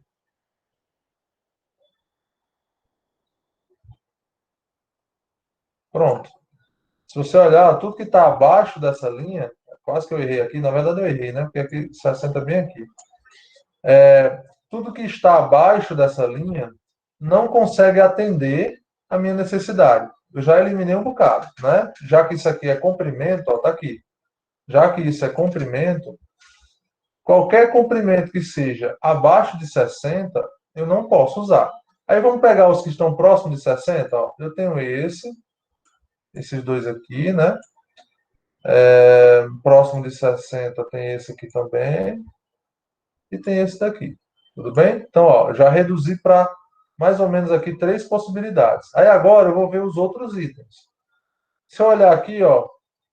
Pronto. Se você olhar, tudo que está abaixo dessa linha, quase que eu errei aqui, na verdade eu errei, né? Porque aqui 60 é bem aqui. Tudo que está abaixo dessa linha não consegue atender a minha necessidade. Eu já eliminei um bocado, né? Já que isso aqui é comprimento, ó, tá aqui. Já que isso é comprimento, qualquer comprimento que seja abaixo de 60, eu não posso usar. Aí vamos pegar os que estão próximos de 60, ó. Eu tenho esses dois aqui, né? Próximo de 60 tem esse aqui também. E tem esse daqui. Tudo bem? Então, ó, já reduzi para mais ou menos aqui 3 possibilidades. Aí agora eu vou ver os outros itens. Se eu olhar aqui, ó,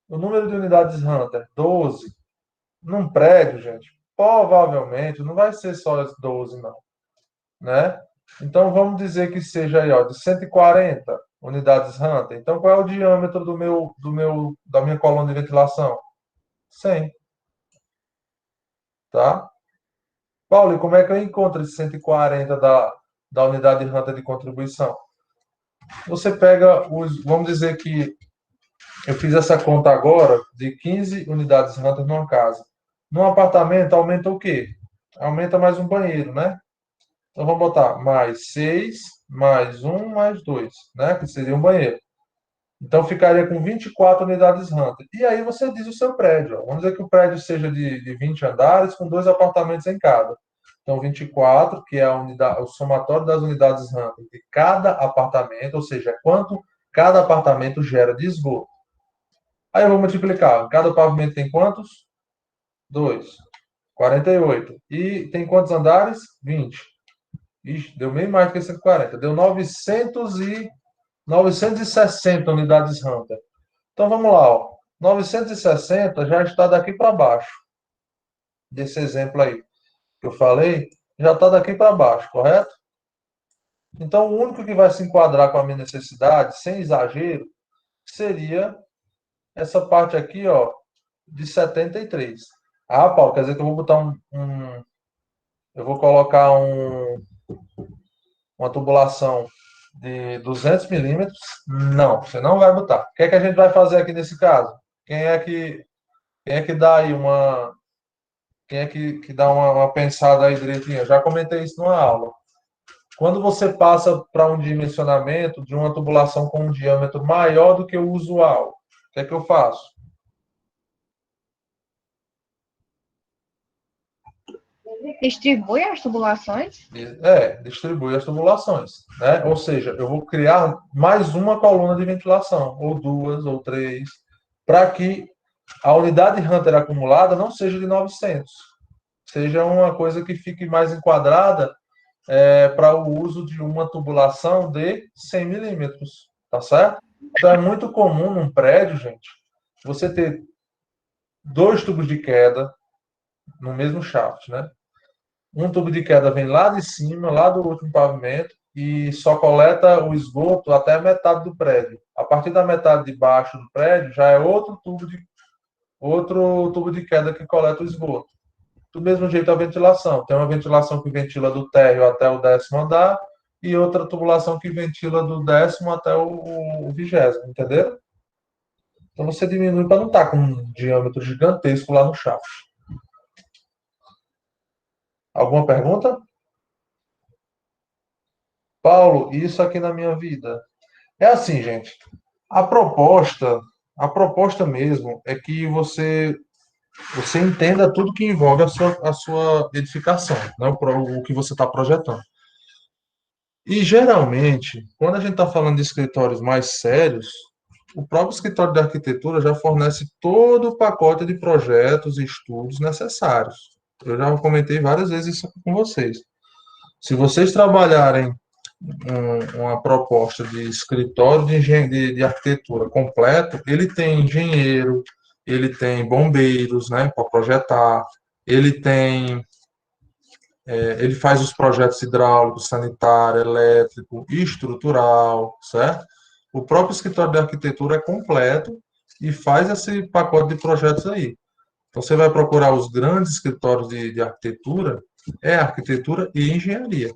o número de unidades Hunter, 12, num prédio, gente, provavelmente não vai ser só as 12, não. Né? Então, vamos dizer que seja aí, ó, de 140 unidades Hunter. Então, qual é o diâmetro da minha coluna de ventilação? 100, tá? Paulo, e como é que eu encontro esse 140 da unidade Hunter de contribuição? Você pega vamos dizer que eu fiz essa conta agora de 15 unidades Hunter numa casa. Num apartamento, aumenta o quê? Aumenta mais um banheiro, né? Então, vamos botar mais 6, mais um, mais 2, né? Que seria um banheiro. Então, ficaria com 24 unidades Hunter. E aí você diz o seu prédio. Ó. Vamos dizer que o prédio seja de 20 andares, com 2 apartamentos em cada. Então, 24, que é o somatório das unidades Hunter de cada apartamento, ou seja, quanto cada apartamento gera de esgoto. Aí eu vou multiplicar. Cada pavimento tem quantos? 2. 48. E tem quantos andares? 20. Ixi, deu bem mais do que 140. Deu 960 unidades Hunter. Então vamos lá, ó. 960 já está daqui para baixo. Desse exemplo aí que eu falei, já está daqui para baixo, correto? Então o único que vai se enquadrar com a minha necessidade, sem exagero, seria essa parte aqui, ó, de 73. Ah, Paulo, quer dizer que eu vou botar eu vou colocar uma tubulação de 200 milímetros? Não, você não vai botar. O que é que a gente vai fazer aqui nesse caso? Quem é que dá aí quem é que dá uma pensada aí direitinho? Eu já comentei isso numa aula. Quando você passa para um dimensionamento de uma tubulação com um diâmetro maior do que o usual, o que é que eu faço? Distribui as tubulações? Distribui as tubulações, né? Ou seja, eu vou criar mais uma coluna de ventilação, ou duas, ou três, para que a unidade Hunter acumulada não seja de 900, seja uma coisa que fique mais enquadrada para o uso de uma tubulação de 100 milímetros, tá certo? Então é muito comum num prédio, gente, você ter 2 tubos de queda no mesmo shaft, né? Um tubo de queda vem lá de cima, lá do último pavimento, e só coleta o esgoto até a metade do prédio. A partir da metade de baixo do prédio já é outro tubo de queda que coleta o esgoto. Do mesmo jeito a ventilação. Tem uma ventilação que ventila do térreo até o 10º andar e outra tubulação que ventila do 10º até o 20º, entendeu? Então você diminui para não estar com um diâmetro gigantesco lá no shaft. Alguma pergunta? Paulo, isso aqui na minha vida. É assim, gente. A proposta, a proposta mesmo é que você entenda tudo que envolve a sua edificação, né? O que você está projetando. E geralmente, quando a gente está falando de escritórios mais sérios, o próprio escritório de arquitetura já fornece todo o pacote de projetos e estudos necessários. Eu já comentei várias vezes isso aqui com vocês. Se vocês trabalharem uma proposta de escritório de arquitetura completo, ele tem engenheiro, ele tem bombeiros, né, para projetar, ele faz os projetos hidráulicos, sanitário, elétrico e estrutural, certo? O próprio escritório de arquitetura é completo e faz esse pacote de projetos aí. Então, você vai procurar os grandes escritórios de arquitetura, é arquitetura e engenharia.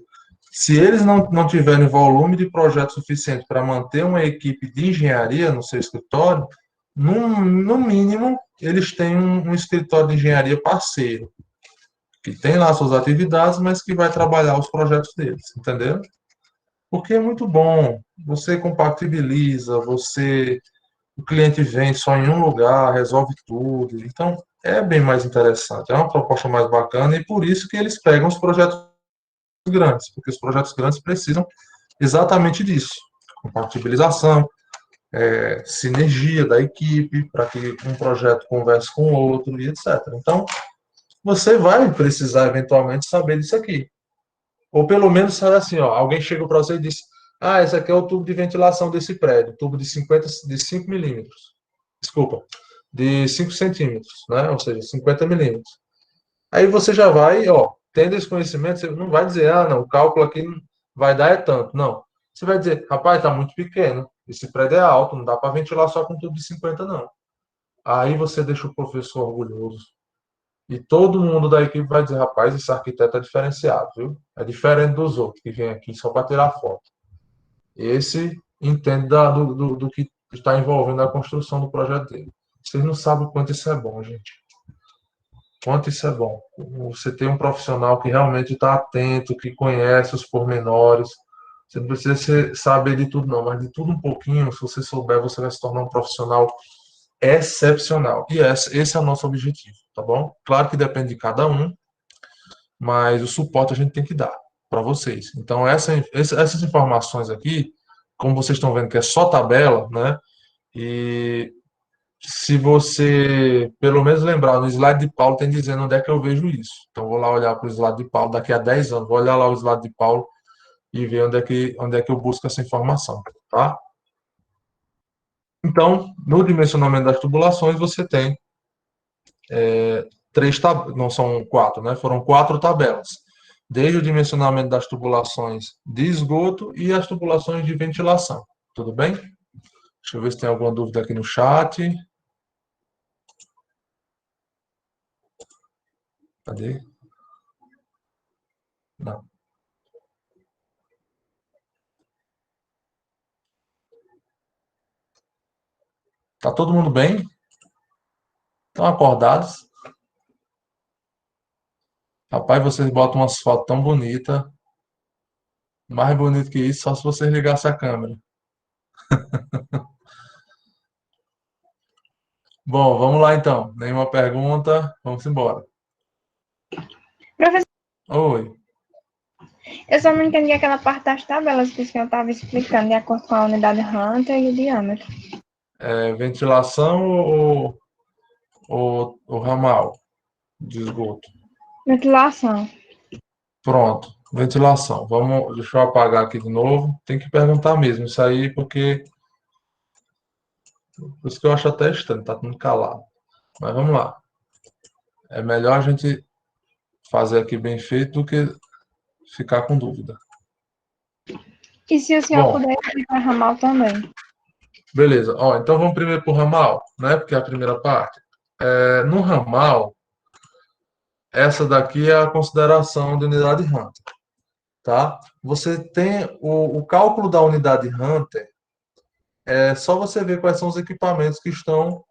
Se eles não tiverem volume de projeto suficiente para manter uma equipe de engenharia no seu escritório, no mínimo, eles têm um escritório de engenharia parceiro, que tem lá suas atividades, mas que vai trabalhar os projetos deles, entendeu? Porque é muito bom, você compatibiliza, o cliente vem só em um lugar, resolve tudo, então é bem mais interessante, é uma proposta mais bacana e por isso que eles pegam os projetos grandes, porque os projetos grandes precisam exatamente disso, compatibilização, sinergia da equipe, para que um projeto converse com o outro e etc. Então, você vai precisar eventualmente saber disso aqui. Ou pelo menos sabe assim, ó, alguém chegou para você e disse: "Ah, esse aqui é o tubo de ventilação desse prédio, tubo de 5 milímetros. Desculpa, de 5 centímetros, né? Ou seja, 50 milímetros. Aí você já vai, ó, tendo esse conhecimento, você não vai dizer: "Ah, não, o cálculo aqui vai dar é tanto. Não. Você vai dizer, rapaz, está muito pequeno, esse prédio é alto, não dá para ventilar só com tubo de 50, não. Aí você deixa o professor orgulhoso. E todo mundo da equipe vai dizer, rapaz, esse arquiteto é diferenciado, viu? É diferente dos outros que vêm aqui só para tirar foto. Esse entende do que está envolvendo a construção do projeto dele. Vocês não sabem o quanto isso é bom, gente. Quanto isso é bom. Você tem um profissional que realmente está atento, que conhece os pormenores. Você não precisa saber de tudo, não, mas de tudo um pouquinho, se você souber, você vai se tornar um profissional excepcional. E esse é o nosso objetivo, tá bom? Claro que depende de cada um, mas o suporte a gente tem que dar para vocês. Então, essas informações aqui, como vocês estão vendo que é só tabela, né? E se você, pelo menos lembrar, no slide de Paulo tem dizendo onde é que eu vejo isso. Então, vou lá olhar para o slide de Paulo daqui a 10 anos, vou olhar lá o slide de Paulo e ver onde é que eu busco essa informação, tá? Então, no dimensionamento das tubulações, você tem não são quatro, né? Foram quatro tabelas. Desde o dimensionamento das tubulações de esgoto e as tubulações de ventilação. Tudo bem? Deixa eu ver se tem alguma dúvida aqui no chat. Cadê? Não. Tá todo mundo bem? Estão acordados? Rapaz, vocês botam umas fotos tão bonitas. Mais bonito que isso, só se vocês ligassem a câmera. Bom, vamos lá então. Nenhuma pergunta, vamos embora. Professor, Oi. eu só não entendi aquela parte das tabelas que o senhor estava explicando, de acordo com a unidade Hunter e o diâmetro. Ventilação ou ramal de esgoto? Ventilação. Pronto, ventilação. Deixa eu apagar aqui de novo. Tem que perguntar mesmo isso aí, porque por isso que eu acho até estranho, tá tudo calado. Mas vamos lá. É melhor a gente fazer aqui bem feito do que ficar com dúvida. E se o senhor Bom, puder explicar ramal também? beleza. Ó, então vamos primeiro para o ramal, né? Porque é a primeira parte. No ramal, essa daqui é a consideração de unidade Hunter, tá? Você tem o cálculo da unidade Hunter, é só você ver quais são os equipamentos que estão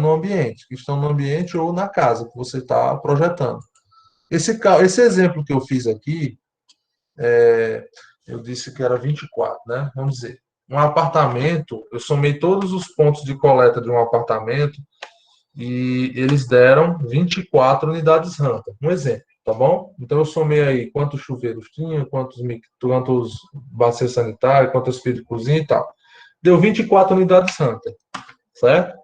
no ambiente, que estão no ambiente ou na casa que você está projetando. Esse exemplo que eu fiz aqui, eu disse que era 24, né? Vamos dizer, um apartamento, eu somei todos os pontos de coleta de um apartamento e eles deram 24 unidades Hunter. Um exemplo, tá bom? Então eu somei aí quantos chuveiros tinha, quantos bacias sanitárias, quantas pias de cozinha e tal. Deu 24 unidades Hunter, certo?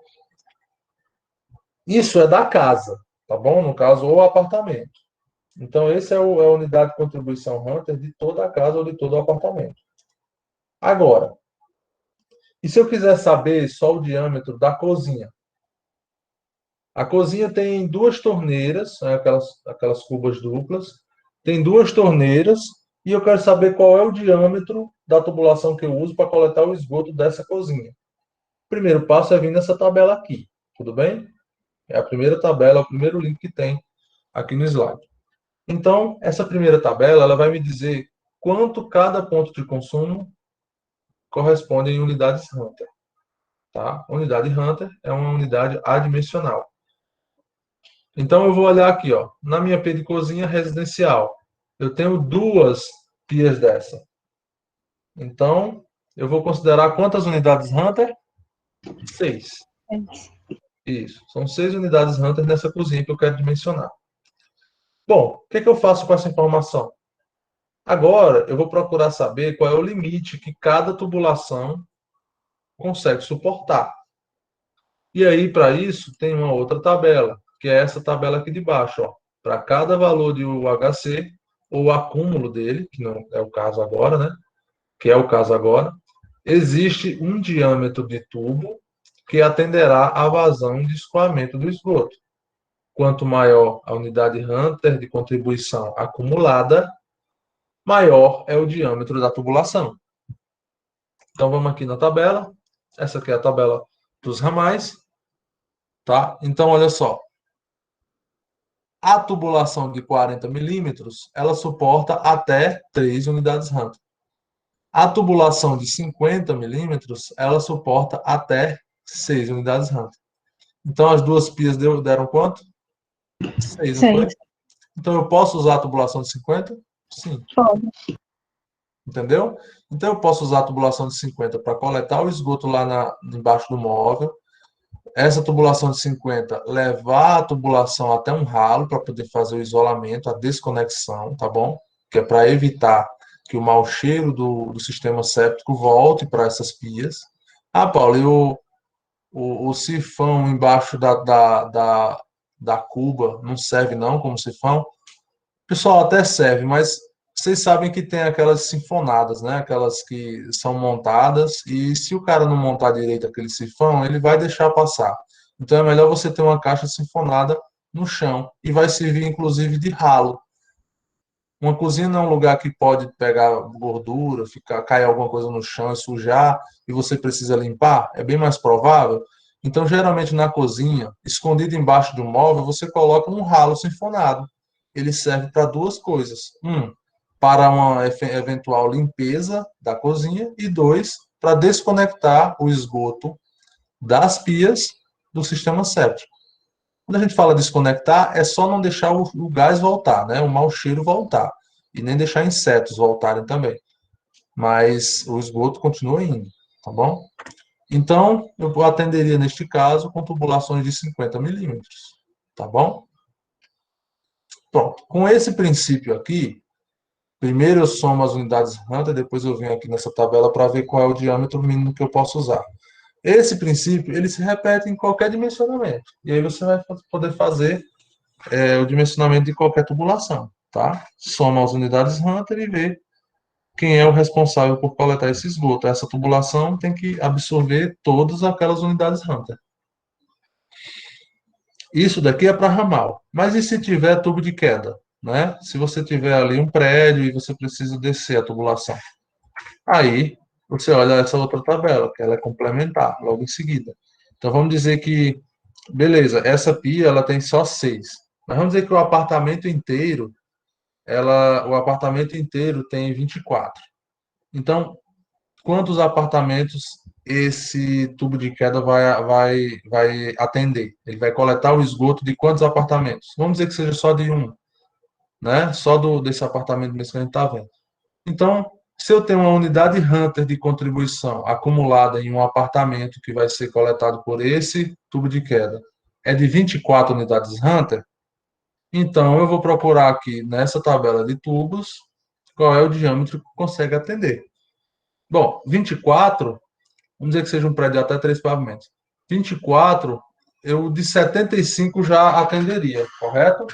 Isso é da casa, tá bom? No caso, ou apartamento. Então, esse é a unidade de contribuição Hunter de toda a casa ou de todo o apartamento. Agora, e se eu quiser saber só o diâmetro da cozinha? A cozinha tem duas torneiras, né, aquelas cubas duplas, tem duas torneiras, e eu quero saber qual é o diâmetro da tubulação que eu uso para coletar o esgoto dessa cozinha. O primeiro passo é vir nessa tabela aqui, tudo bem? É a primeira tabela, é o primeiro link que tem aqui no slide. Então, essa primeira tabela, ela vai me dizer quanto cada ponto de consumo corresponde em unidades Hunter. Tá? Unidade Hunter é uma unidade adimensional. Então, eu vou olhar aqui, ó, na minha pia de cozinha residencial. Eu tenho duas pias dessa. Então, eu vou considerar quantas unidades Hunter? 6. Isso. São 6 unidades Hunter nessa cozinha que eu quero dimensionar. Bom, o que eu faço com essa informação? Agora, eu vou procurar saber qual é o limite que cada tubulação consegue suportar. E aí, para isso, tem uma outra tabela, que é essa tabela aqui de baixo. Para cada valor de UHC, ou o acúmulo dele, que não é o caso agora, né? Que é o caso agora, existe um diâmetro de tubo que atenderá à vazão de escoamento do esgoto. Quanto maior a unidade Hunter de contribuição acumulada, maior é o diâmetro da tubulação. Então, vamos aqui na tabela. Essa aqui é a tabela dos ramais. Tá? Então, olha só. A tubulação de 40 milímetros, ela suporta até 3 unidades Hunter. A tubulação de 50 milímetros, ela suporta até 6 unidades Hunter. Então, as duas pias deram quanto? 6, não foi? 6. Então, eu posso usar a tubulação de 50? Sim. Pode. Entendeu? Então, eu posso usar a tubulação de 50 para coletar o esgoto lá embaixo do móvel. Essa tubulação de 50, levar a tubulação até um ralo para poder fazer o isolamento, a desconexão, tá bom? Que é para evitar que o mau cheiro do sistema séptico volte para essas pias. Ah, Paulo, e o sifão embaixo da cuba não serve não como sifão? Pessoal, até serve, mas vocês sabem que tem aquelas sinfonadas, né? Aquelas que são montadas, e se o cara não montar direito aquele sifão, ele vai deixar passar. Então é melhor você ter uma caixa sinfonada no chão, e vai servir inclusive de ralo. Uma cozinha não é um lugar que pode pegar gordura, cair alguma coisa no chão e sujar, e você precisa limpar, é bem mais provável. Então, geralmente na cozinha, escondido embaixo de um móvel, você coloca um ralo sinfonado. Ele serve para duas coisas: um, para uma eventual limpeza da cozinha, e dois, para desconectar o esgoto das pias do sistema séptico. Quando a gente fala desconectar, é só não deixar o gás voltar, né? O mau cheiro voltar. E nem deixar insetos voltarem também. Mas o esgoto continua indo, tá bom? Então, eu atenderia neste caso com tubulações de 50 milímetros, tá bom? Pronto. Com esse princípio aqui, primeiro eu somo as unidades Hunter, depois eu venho aqui nessa tabela para ver qual é o diâmetro mínimo que eu posso usar. Esse princípio, ele se repete em qualquer dimensionamento. E aí você vai poder fazer o dimensionamento de qualquer tubulação, tá? Soma as unidades Hunter e vê quem é o responsável por coletar esse esgoto. Essa tubulação tem que absorver todas aquelas unidades Hunter. Isso daqui é para ramal. Mas e se tiver tubo de queda? Né? Se você tiver ali um prédio e você precisa descer a tubulação. Aí você olha essa outra tabela, que ela é complementar, logo em seguida. Então vamos dizer que, beleza, essa pia ela tem só 6. Mas vamos dizer que o apartamento inteiro tem 24. Então, quantos apartamentos esse tubo de queda vai atender? Ele vai coletar o esgoto de quantos apartamentos? Vamos dizer que seja só de um, né? Só desse apartamento mesmo que a gente está vendo. Então, se eu tenho uma unidade Hunter de contribuição acumulada em um apartamento que vai ser coletado por esse tubo de queda, é de 24 unidades Hunter, então eu vou procurar aqui nessa tabela de tubos qual é o diâmetro que consegue atender. Bom, 24, vamos dizer que seja um prédio de até 3 pavimentos. 24, eu de 75 já atenderia, correto?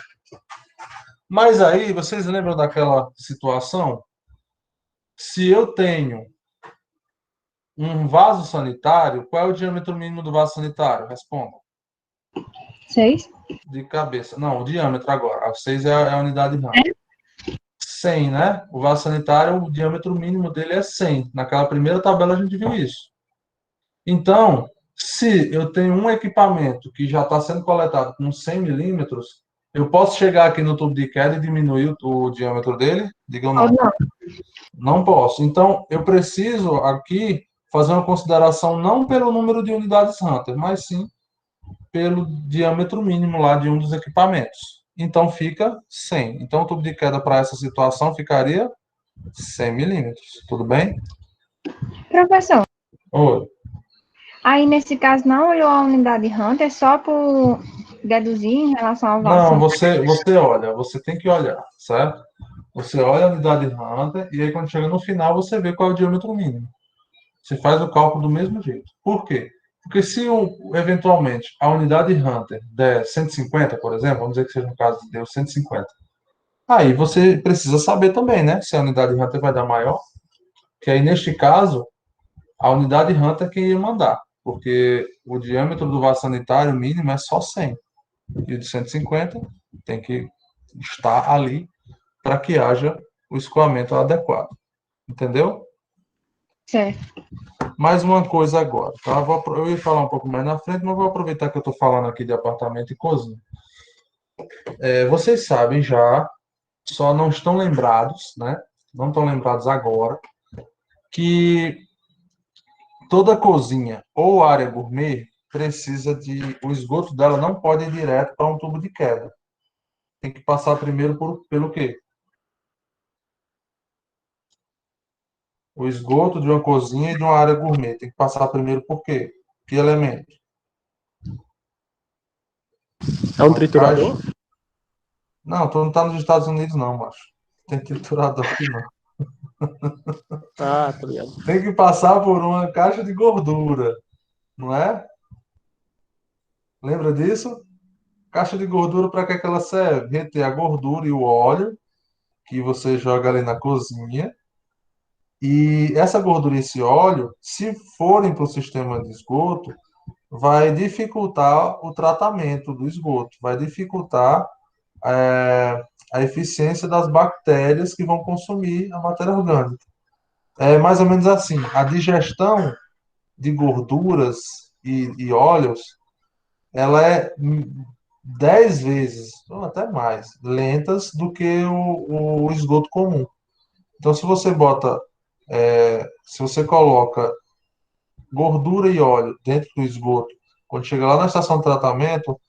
Mas aí, vocês lembram daquela situação? Se eu tenho um vaso sanitário, qual é o diâmetro mínimo do vaso sanitário? Responda. 6. De cabeça. Não, o diâmetro agora. A 6 é a unidade Hunter. 100, né? O vaso sanitário, o diâmetro mínimo dele é 100. Naquela primeira tabela a gente viu isso. Então, se eu tenho um equipamento que já está sendo coletado com 100 milímetros, eu posso chegar aqui no tubo de queda e diminuir o diâmetro dele? Digam não. Não. Não posso. Então, eu preciso aqui fazer uma consideração não pelo número de unidades Hunter, mas sim pelo diâmetro mínimo lá de um dos equipamentos. Então, fica 100. Então, o tubo de queda para essa situação ficaria 100 milímetros. Tudo bem? Professor, Oi. aí nesse caso não olhou a unidade Hunter só por deduzir em relação ao Não, vaso. você olha, você tem que olhar, certo? Você olha a unidade Hunter e aí quando chega no final você vê qual é o diâmetro mínimo. Você faz o cálculo do mesmo jeito. Por quê? Porque se eventualmente a unidade Hunter der 150, por exemplo, vamos dizer que seja um caso de deu 150. Aí você precisa saber também, né? Se a unidade Hunter vai dar maior. Que aí neste caso, a unidade Hunter é quem ia mandar. Porque o diâmetro do vaso sanitário mínimo é só 100. E o de 150 tem que estar ali para que haja o escoamento adequado. Entendeu? Certo. Mais uma coisa agora, tá? Eu ia falar um pouco mais na frente, mas vou aproveitar que eu estou falando aqui de apartamento e cozinha. Vocês sabem já, só não estão lembrados, né? Não estão lembrados agora, que toda cozinha ou área gourmet precisa de... O esgoto dela não pode ir direto para um tubo de queda. Tem que passar primeiro pelo quê? O esgoto de uma cozinha e de uma área gourmet tem que passar primeiro por quê? Que elemento? É um Uma triturador? caixa. Não, tu não tá nos Estados Unidos, não, macho. Tem triturador aqui, não. Ah, tá ligado. Tem que passar por uma caixa de gordura, não é? Lembra disso? Caixa de gordura, para que ela serve? Reter a gordura e o óleo que você joga ali na cozinha. E essa gordura e esse óleo, se forem para o sistema de esgoto, vai dificultar o tratamento do esgoto, vai dificultar a eficiência das bactérias que vão consumir a matéria orgânica. É mais ou menos assim, a digestão de gorduras e óleos, ela é 10 vezes, ou até mais, lentas do que o esgoto comum. Então, se você coloca gordura e óleo dentro do esgoto, quando chega lá na estação de tratamento,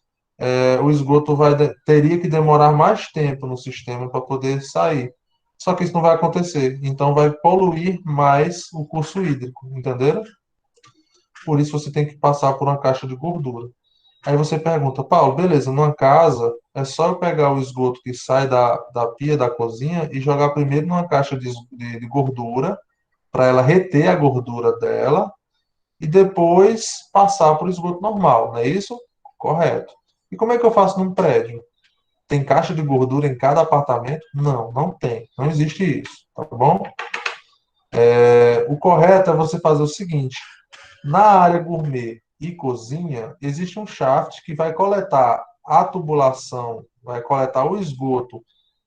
o esgoto teria que demorar mais tempo no sistema para poder sair. Só que isso não vai acontecer. Então vai poluir mais o curso hídrico, entenderam? Por isso você tem que passar por uma caixa de gordura. Aí você pergunta, Paulo, beleza, numa casa é só eu pegar o esgoto que sai da pia da cozinha e jogar primeiro numa caixa de gordura, para ela reter a gordura dela, e depois passar para o esgoto normal, não é isso? Correto. E como é que eu faço num prédio? Tem caixa de gordura em cada apartamento? Não, não tem. Não existe isso, tá bom? O correto é você fazer o seguinte: na área gourmet e cozinha, existe um shaft que vai coletar a tubulação, vai coletar o esgoto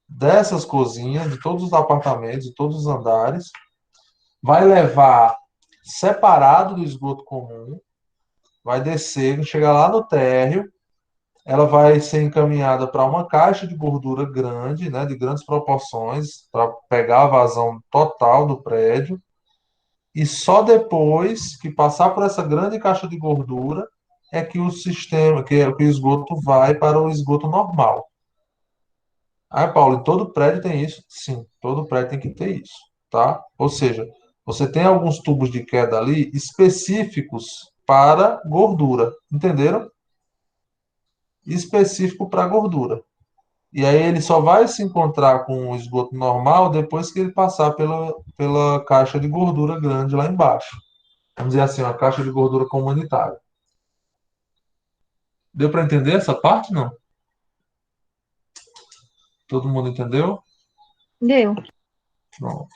dessas cozinhas, de todos os apartamentos, de todos os andares, vai levar separado do esgoto comum, vai descer, chegar lá no térreo, ela vai ser encaminhada para uma caixa de gordura grande, né, de grandes proporções, para pegar a vazão total do prédio, e só depois que passar por essa grande caixa de gordura é que o sistema, que o esgoto vai para o esgoto normal. Ah, Paulo, e todo prédio tem isso? Sim, todo prédio tem que ter isso, tá? Ou seja, você tem alguns tubos de queda ali específicos para gordura, entenderam? Específico para gordura. E aí ele só vai se encontrar com o esgoto normal depois que ele passar pela caixa de gordura grande lá embaixo. Vamos dizer assim, uma caixa de gordura comunitária. Deu para entender essa parte, não? Todo mundo entendeu? Deu. Pronto.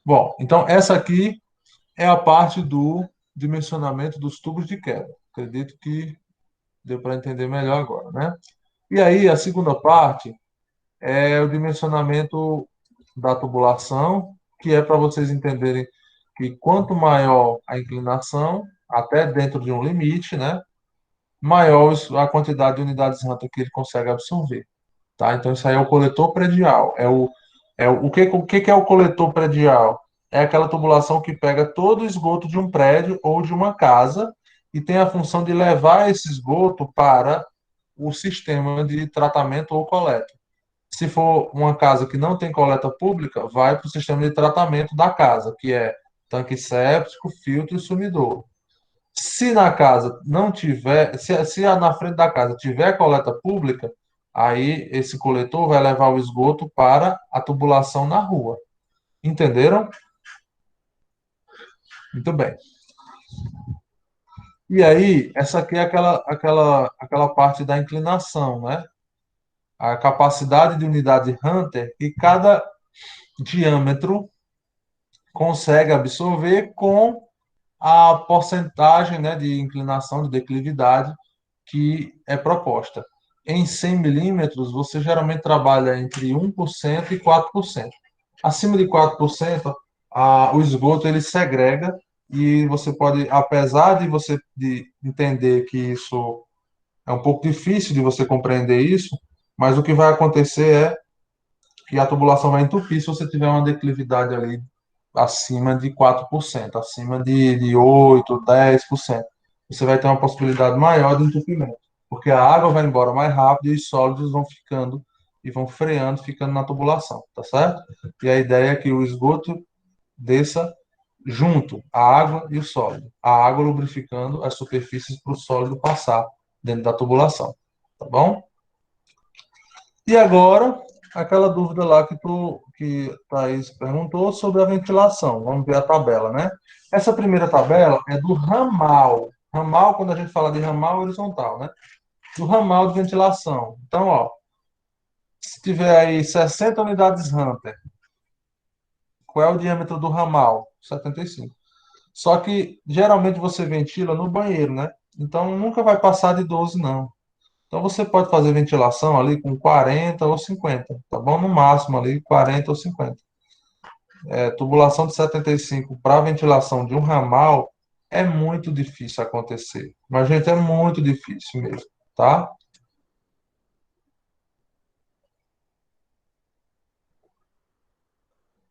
Bom, então essa aqui é a parte do dimensionamento dos tubos de queda. Acredito que deu para entender melhor agora, né? E aí, a segunda parte é o dimensionamento da tubulação, que é para vocês entenderem que quanto maior a inclinação, até dentro de um limite, né, maior a quantidade de unidades Hunter que ele consegue absorver. Tá? Então, isso aí é o coletor predial. O que é o coletor predial? É aquela tubulação que pega todo o esgoto de um prédio ou de uma casa e tem a função de levar esse esgoto para o sistema de tratamento ou coleta. Se for uma casa que não tem coleta pública, vai para o sistema de tratamento da casa, que é tanque séptico, filtro e sumidor. Se na casa não tiver, se na frente da casa tiver coleta pública, aí esse coletor vai levar o esgoto para a tubulação na rua. Entenderam? Muito bem. E aí, essa aqui é aquela parte da inclinação, né? A capacidade de unidade Hunter que cada diâmetro consegue absorver com a porcentagem, né, de inclinação, de declividade que é proposta. Em 100 milímetros, você geralmente trabalha entre 1% e 4%. Acima de 4%, o esgoto ele segrega e você pode, apesar de você de entender que isso é um pouco difícil de você compreender isso, mas o que vai acontecer é que a tubulação vai entupir se você tiver uma declividade ali acima de 4%, acima de 8%, 10%. Você vai ter uma possibilidade maior de entupimento, porque a água vai embora mais rápido e os sólidos vão ficando e vão freando, ficando na tubulação, tá certo? E a ideia é que o esgoto desça junto, a água e o sólido. A água lubrificando as superfícies para o sólido passar dentro da tubulação, tá bom? E agora, aquela dúvida lá que Thaís perguntou sobre a ventilação. Vamos ver a tabela, né? Essa primeira tabela é do ramal. Ramal, quando a gente fala de ramal horizontal, né? Do ramal de ventilação. Então, ó, se tiver aí 60 unidades Hunter, qual é o diâmetro do ramal? 75. Só que geralmente você ventila no banheiro, né? Então nunca vai passar de 12, não. Então você pode fazer ventilação ali com 40 ou 50, tá bom? No máximo ali 40 ou 50. Tubulação de 75 para ventilação de um ramal é muito difícil acontecer. Mas, gente, é muito difícil mesmo, tá?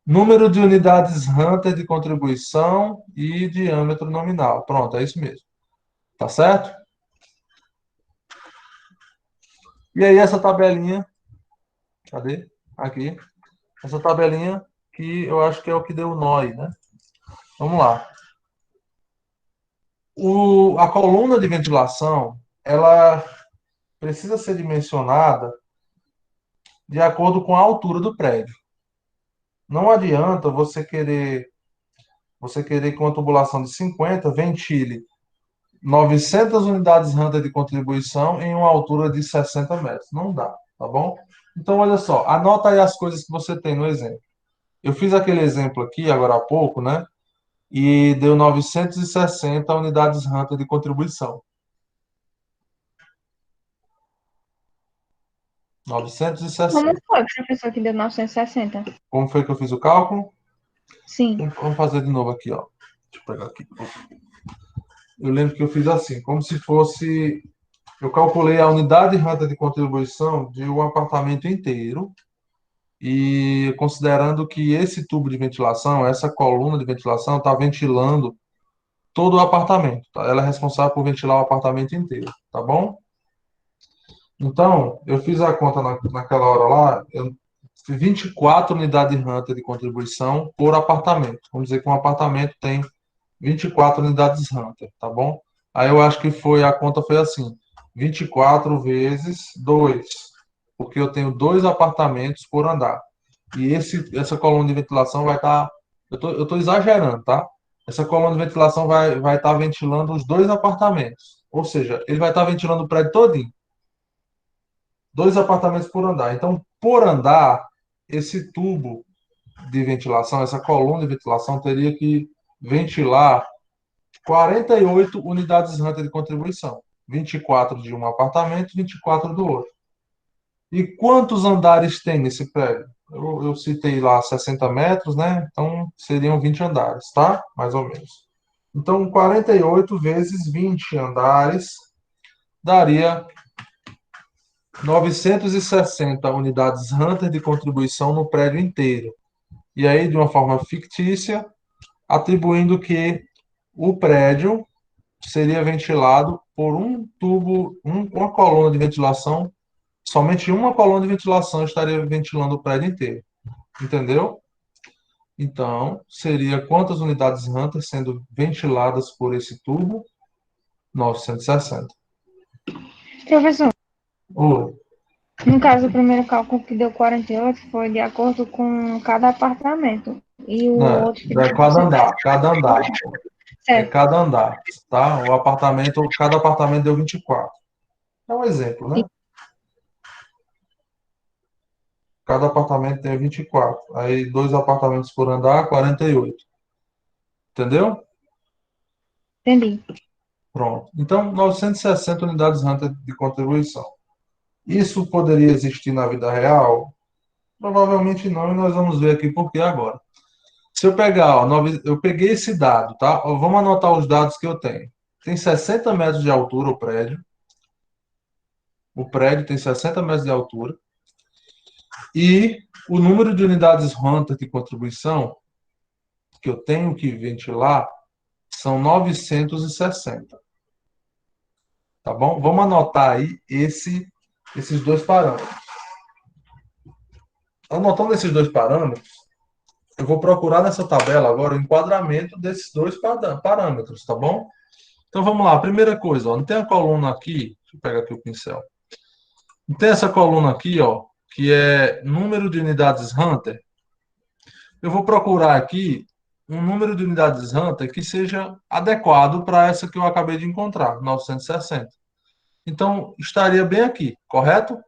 Número de unidades Hunter de contribuição e diâmetro nominal. Pronto, é isso mesmo. Tá certo? E aí essa tabelinha, cadê? Aqui. Essa tabelinha que eu acho que é o que deu nó aí, né? Vamos lá. A coluna de ventilação, ela precisa ser dimensionada de acordo com a altura do prédio. Não adianta você querer que uma tubulação de 50 ventile 900 unidades Hunter de contribuição em uma altura de 60 metros. Não dá, tá bom? Então, olha só, anota aí as coisas que você tem no exemplo. Eu fiz aquele exemplo aqui, agora há pouco, né? E deu 960 unidades Hunter de contribuição. 960. Como foi, professor, que deu 960? Como foi que eu fiz o cálculo? Sim. Vamos fazer de novo aqui, ó. Deixa eu pegar aqui. Eu lembro que eu fiz assim, como se fosse. Eu calculei a unidade Hunter de contribuição de um apartamento inteiro e considerando que esse tubo de ventilação, essa coluna de ventilação, está ventilando todo o apartamento. Tá? Ela é responsável por ventilar o apartamento inteiro, tá bom? Então, eu fiz a conta naquela hora lá, 24 unidades Hunter de contribuição por apartamento. Vamos dizer que um apartamento tem 24 unidades Hunter, tá bom? Aí eu acho que a conta foi assim, 24 vezes 2, porque eu tenho 2 apartamentos por andar. E essa coluna de ventilação vai estar, eu tô exagerando, tá? Essa coluna de ventilação vai estar ventilando os 2 apartamentos. Ou seja, ele vai estar ventilando o prédio todinho. 2 apartamentos por andar. Então, por andar, esse tubo de ventilação, essa coluna de ventilação teria que ventilar 48 unidades Hunter de contribuição. 24 de um apartamento, 24 do outro. E quantos andares tem nesse prédio? Eu citei lá 60 metros, né? Então seriam 20 andares, tá? Mais ou menos. Então 48 vezes 20 andares daria 960 unidades Hunter de contribuição no prédio inteiro. E aí, de uma forma fictícia, atribuindo que o prédio seria ventilado por um tubo, uma coluna de ventilação, somente uma coluna de ventilação estaria ventilando o prédio inteiro. Entendeu? Então, seria quantas unidades Hunter sendo ventiladas por esse tubo? 960. Professor, Oi. no caso, o primeiro cálculo que deu 48 foi de acordo com cada apartamento. E o Não, outro que deu cada 960. andar, cada andar. É Certo. cada andar, tá? Cada apartamento deu 24. É um exemplo, né? Cada apartamento tem 24. Aí, 2 apartamentos por andar, 48. Entendeu? Entendi. Pronto. Então, 960 unidades Hunter de contribuição. Isso poderia existir na vida real? Provavelmente não, e nós vamos ver aqui por que agora. Se eu pegar, ó, eu peguei esse dado, tá? Ó, vamos anotar os dados que eu tenho. Tem 60 metros de altura o prédio. O prédio tem 60 metros de altura. E o número de unidades Hunter de contribuição que eu tenho que ventilar são 960. Tá bom? Vamos anotar aí esses dois parâmetros. Anotando esses dois parâmetros, eu vou procurar nessa tabela agora o enquadramento desses dois parâmetros, tá bom? Então vamos lá, primeira coisa, ó, não tem a coluna aqui, deixa eu pegar aqui o pincel. Não tem essa coluna aqui, ó, que é número de unidades Hunter. Eu vou procurar aqui um número de unidades Hunter que seja adequado para essa que eu acabei de encontrar, 960. Então, estaria bem aqui, correto?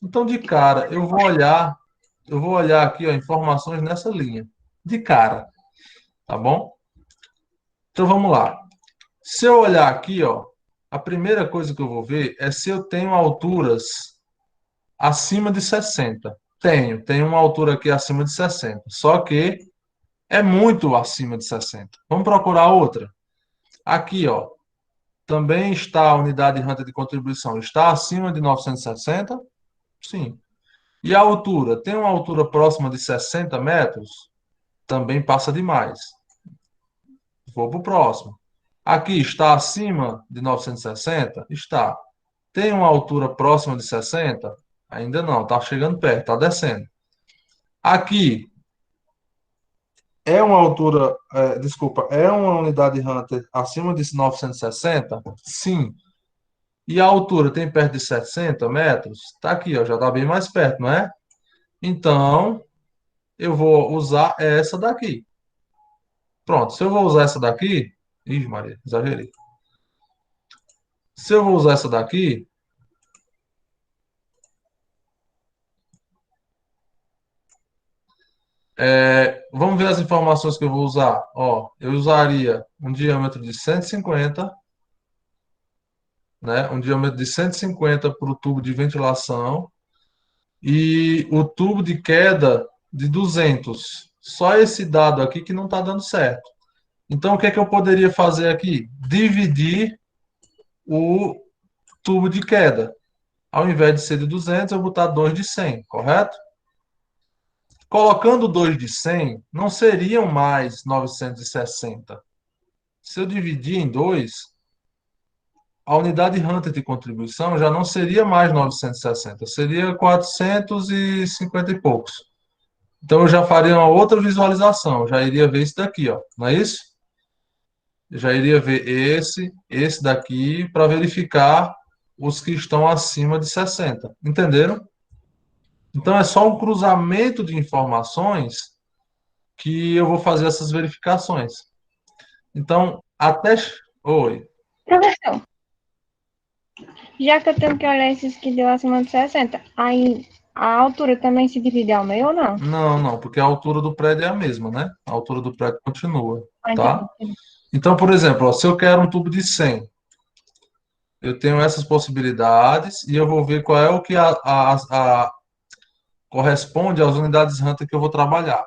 Então, de cara, eu vou olhar aqui, ó, informações nessa linha. De cara, tá bom? Então, vamos lá. Se eu olhar aqui, ó, a primeira coisa que eu vou ver é se eu tenho alturas acima de 60. Tenho uma altura aqui acima de 60. Só que é muito acima de 60. Vamos procurar outra. Aqui, ó, também está a unidade de renta de contribuição. Está acima de 960? Sim. E a altura? Tem uma altura próxima de 60 metros? Também passa demais. Vou para o próximo. Aqui está acima de 960? Está. Tem uma altura próxima de 60? Ainda não, está chegando perto, está descendo. Aqui é uma altura, desculpa, é uma unidade Hunter acima de 960? Sim. E a altura tem perto de 60 metros? Está aqui, ó, já está bem mais perto, não é? Então, eu vou usar essa daqui. Pronto, se eu vou usar essa daqui. Ih, Maria, exagerei. Se eu vou usar essa daqui, vamos ver as informações que eu vou usar. Ó, eu usaria um diâmetro de 150, né? Um diâmetro de 150 para o tubo de ventilação e o tubo de queda de 200. Só esse dado aqui que não está dando certo. Então, o que é que eu poderia fazer aqui? Dividir o tubo de queda. Ao invés de ser de 200, eu vou botar 2 de 100, correto? Colocando 2 de 100, não seriam mais 960. Se eu dividir em 2, a unidade Hunter de contribuição já não seria mais 960, seria 450 e poucos. Então eu já faria uma outra visualização, já iria ver isso daqui, ó, não é isso? Eu já iria ver esse daqui, para verificar os que estão acima de 60. Entenderam? Então é só um cruzamento de informações que eu vou fazer essas verificações. Então, até. Oi. Professor, já que eu tenho que olhar esses que deu acima de 60, aí a altura também se divide ao meio ou não? Não, não, porque a altura do prédio é a mesma, né? A altura do prédio continua, Ah, tá? entendi. Então, por exemplo, ó, se eu quero um tubo de 100, eu tenho essas possibilidades e eu vou ver qual é o que corresponde às unidades Hunter que eu vou trabalhar.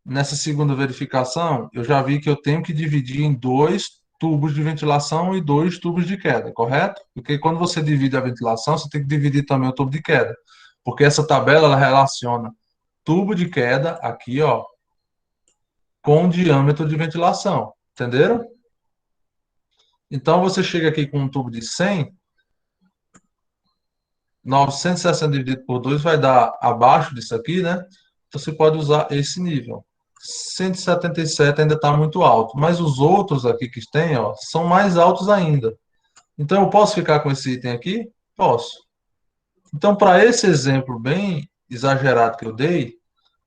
Nessa segunda verificação, eu já vi que eu tenho que dividir em 2 tubos de ventilação e 2 tubos de queda, correto? Porque quando você divide a ventilação, você tem que dividir também o tubo de queda. Porque essa tabela ela relaciona tubo de queda, aqui, ó, com diâmetro de ventilação. Entenderam? Então, você chega aqui com um tubo de 100, 960 dividido por 2 vai dar abaixo disso aqui, né? Então, você pode usar esse nível. 177 ainda está muito alto, mas os outros aqui que tem, ó, são mais altos ainda. Então, eu posso ficar com esse item aqui? Posso. Então, para esse exemplo bem exagerado que eu dei,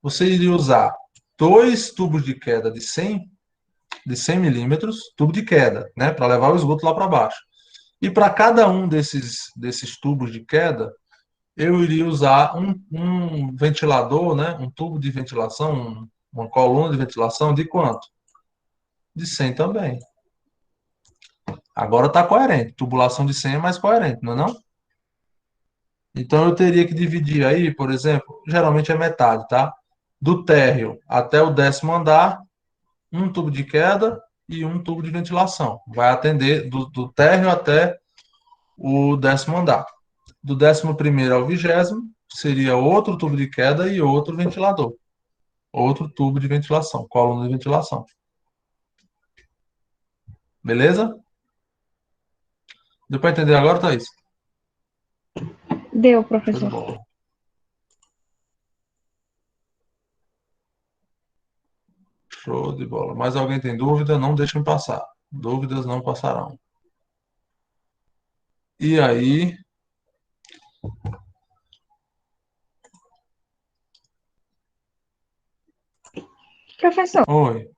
você iria usar 2 tubos de queda de 100 milímetros, tubo de queda, né, para levar o esgoto lá para baixo. E para cada um desses tubos de queda, eu iria usar um ventilador, né, um tubo de ventilação, uma coluna de ventilação de quanto? De 100 também. Agora está coerente. Tubulação de 100 é mais coerente, não é não? Então eu teria que dividir aí, por exemplo, geralmente é metade, tá? Do térreo até o 10º andar, um tubo de queda e um tubo de ventilação. Vai atender do térreo até o 10º andar. Do 11º ao 20º, seria outro tubo de queda e outro ventilador. Outro tubo de ventilação, coluna de ventilação. Beleza? Deu para entender agora, Thaís? Deu, Show de professor. bola. Show de bola. Mais alguém tem dúvida? Não deixem passar. Dúvidas não passarão. E aí, Professor, oi.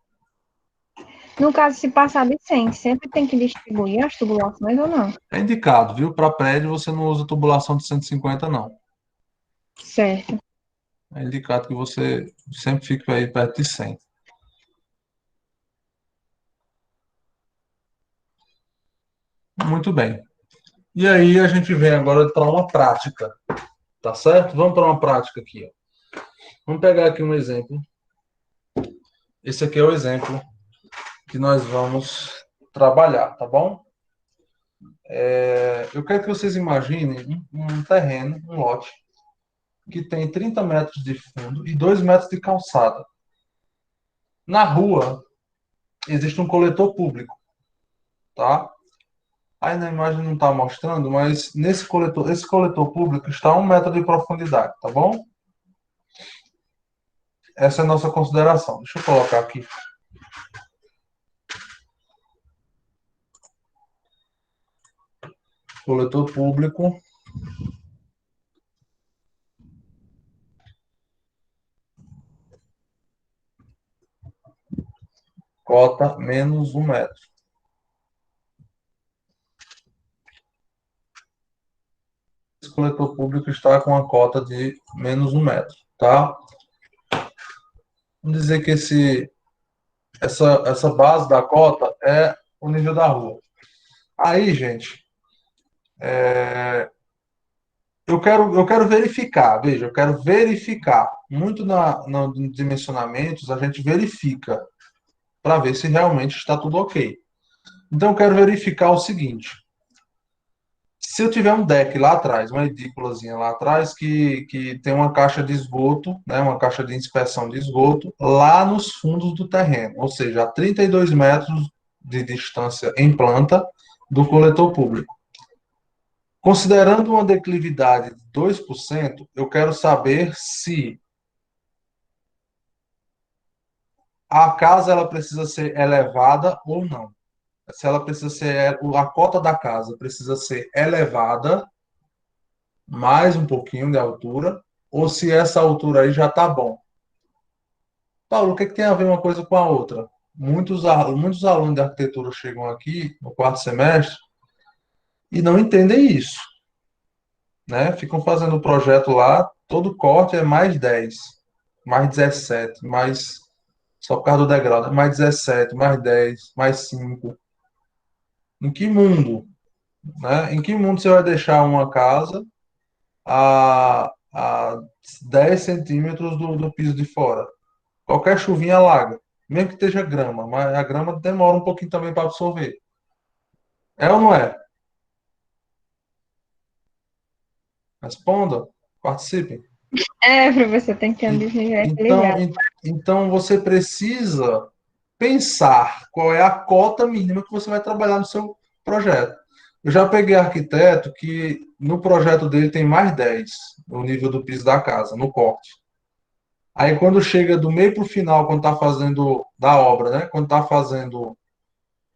no caso, se passar de 100, sempre tem que distribuir as tubulações ou não? É indicado, viu? Para prédio você não usa tubulação de 150, não. Certo. É indicado que você sempre fique aí perto de 100. Muito bem. E aí a gente vem agora para uma prática, tá certo? Vamos para uma prática aqui, ó. Vamos pegar aqui um exemplo. Esse aqui é o exemplo que nós vamos trabalhar, tá bom? Eu quero que vocês imaginem um terreno, um lote, que tem 30 metros de fundo e 2 metros de calçada. Na rua, existe um coletor público, tá? Aí na imagem não está mostrando, mas esse coletor público está a 1 metro de profundidade, tá bom? Essa é a nossa consideração. Deixa eu colocar aqui. Coletor público. Cota menos 1 metro. Esse coletor público está com a cota de menos 1 metro, tá? Vamos dizer que essa base da cota é o nível da rua. Aí, gente, eu quero verificar, veja, eu quero verificar. Muito nos dimensionamentos, a gente verifica para ver se realmente está tudo ok. Então, eu quero verificar o seguinte. Se eu tiver um deck lá atrás, uma edículazinha lá atrás, que tem uma caixa de esgoto, né, uma caixa de inspeção de esgoto, lá nos fundos do terreno, ou seja, a 32 metros de distância em planta do coletor público. Considerando uma declividade de 2%, eu quero saber se a casa ela precisa ser elevada ou não. Se ela precisa ser, a cota da casa precisa ser elevada mais um pouquinho de altura, ou se essa altura aí já está bom. Paulo, o que, que tem a ver uma coisa com a outra? Muitos alunos de arquitetura chegam aqui no quarto semestre e não entendem isso, né? Ficam fazendo o projeto lá, todo corte é mais 10, mais 17, mais só por causa do degrau, né? Mais 17, mais 10, mais 5. Em que mundo, né? Em que mundo você vai deixar uma casa a 10 centímetros do piso de fora? Qualquer chuvinha alaga. Mesmo que esteja grama, mas a grama demora um pouquinho também para absorver. É ou não é? Respondam, participem. É, professor, tem que ter um E- desnível Então, equilibrado. então você precisa pensar qual é a cota mínima que você vai trabalhar no seu projeto. Eu já peguei arquiteto que no projeto dele tem mais 10 no nível do piso da casa, no corte. Aí quando chega do meio para o final, quando está fazendo da obra, né? Quando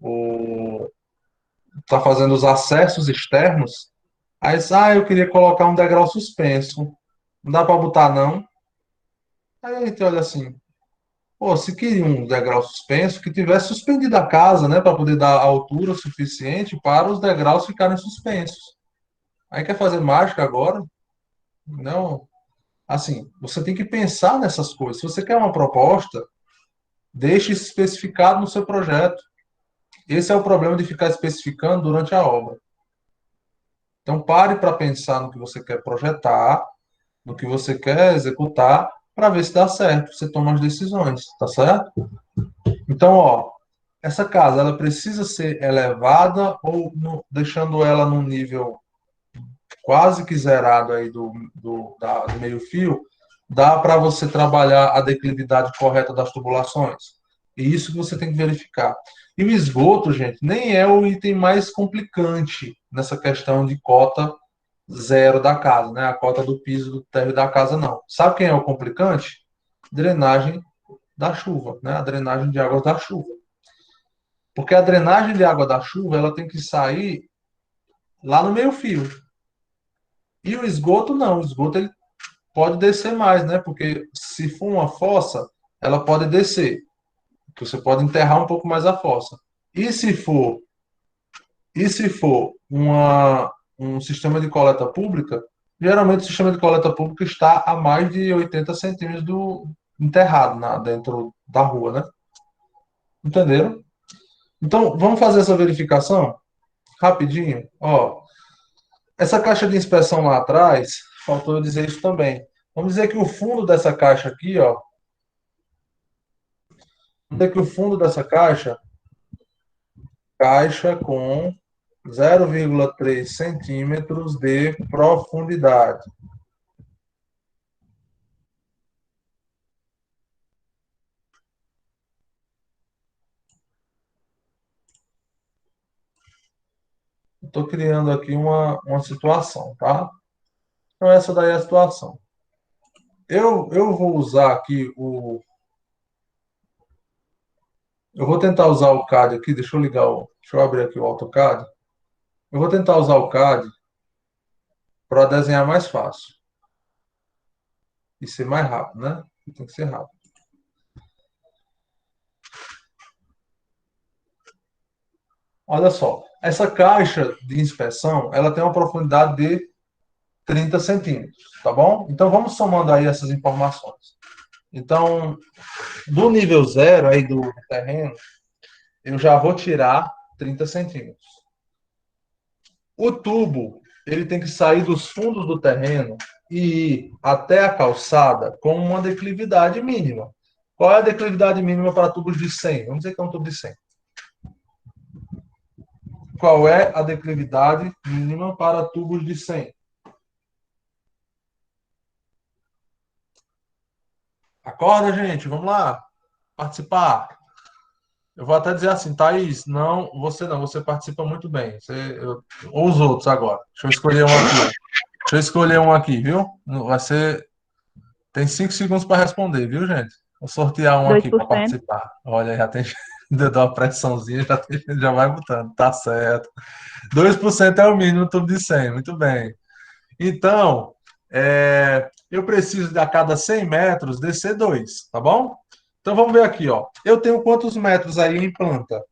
o, tá fazendo os acessos externos, aí diz, eu queria colocar um degrau suspenso. Não dá para botar, não. Aí a gente olha assim, pô, se queria um degrau suspenso, que tivesse suspendido a casa, né, para poder dar altura suficiente para os degraus ficarem suspensos. Aí quer fazer mágica agora? Não. Assim, você tem que pensar nessas coisas. Se você quer uma proposta, deixe isso especificado no seu projeto. Esse é o problema de ficar especificando durante a obra. Então, pare para pensar no que você quer projetar, no que você quer executar, para ver se dá certo. Você toma as decisões, tá certo? Então, ó, essa casa, ela precisa ser elevada ou deixando ela num nível quase que zerado aí do meio-fio, dá para você trabalhar a declividade correta das tubulações. E isso que você tem que verificar. E o esgoto, gente, nem é o item mais complicante nessa questão de cota zero da casa, né? A cota do piso do térreo da casa, não. Sabe quem é o complicante? Drenagem da chuva, né? A drenagem de águas da chuva. Porque a drenagem de água da chuva, ela tem que sair lá no meio-fio. E o esgoto, não. O esgoto, ele pode descer mais, né? Porque se for uma fossa, ela pode descer. Você pode enterrar um pouco mais a fossa. E se for, um sistema de coleta pública, geralmente o sistema de coleta pública está a mais de 80 centímetros do enterrado dentro da rua, né? Entenderam? Então, vamos fazer essa verificação rapidinho. Ó, essa caixa de inspeção lá atrás, faltou eu dizer isso também. Vamos dizer que o fundo dessa caixa aqui, ó, vamos dizer que o fundo dessa caixa com 0,3 centímetros de profundidade. Estou criando aqui uma situação, tá? Então, essa daí é a situação. Eu vou usar aqui Eu vou tentar usar o CAD aqui, deixa eu abrir aqui o AutoCAD. Eu vou tentar usar o CAD para desenhar mais fácil e ser mais rápido, né? Tem que ser rápido. Olha só, essa caixa de inspeção, ela tem uma profundidade de 30 centímetros, tá bom? Então, vamos somando aí essas informações. Então, do nível zero aí do terreno, eu já vou tirar 30 centímetros. O tubo, ele tem que sair dos fundos do terreno e ir até a calçada com uma declividade mínima. Qual é a declividade mínima para tubos de 100? Vamos dizer que é um tubo de 100. Qual é a declividade mínima para tubos de 100? Acorda, gente, vamos lá participar. Eu vou até dizer assim, Thaís, não, você participa muito bem. Ou os outros agora. Deixa eu escolher um aqui. Deixa eu escolher um aqui, viu? Vai ser. Tem 5 segundos para responder, viu, gente? Vou sortear um aqui para 2%. participar. Olha, já tem. Deu uma pressãozinha, já vai botando. Tá certo. 2% é o mínimo, tudo de 100. Muito bem. Então, eu preciso de a cada 100 metros descer 2, tá bom? Então vamos ver aqui, ó. Eu tenho quantos metros aí em planta?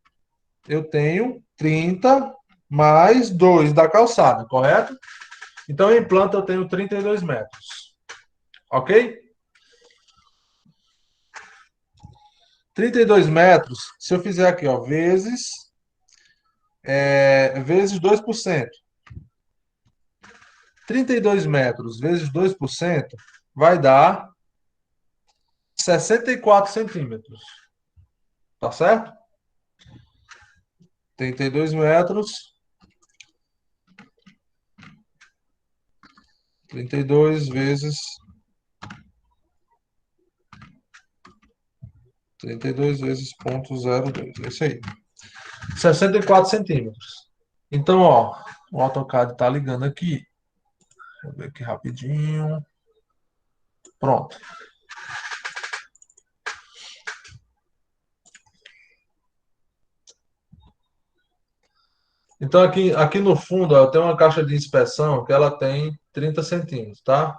Eu tenho 30 mais 2 da calçada, correto? Então em planta eu tenho 32 metros. Ok? 32 metros, se eu fizer aqui, ó, vezes 2%. 32 metros vezes 2% vai dar 64 centímetros. Tá certo? 32 metros. 32 vezes 32 vezes 0,02. É isso aí. 64 centímetros. Então, ó, o AutoCAD tá ligando aqui. Deixa eu ver aqui rapidinho. Pronto. Então, aqui no fundo, ó, tem uma caixa de inspeção que ela tem 30 centímetros, tá?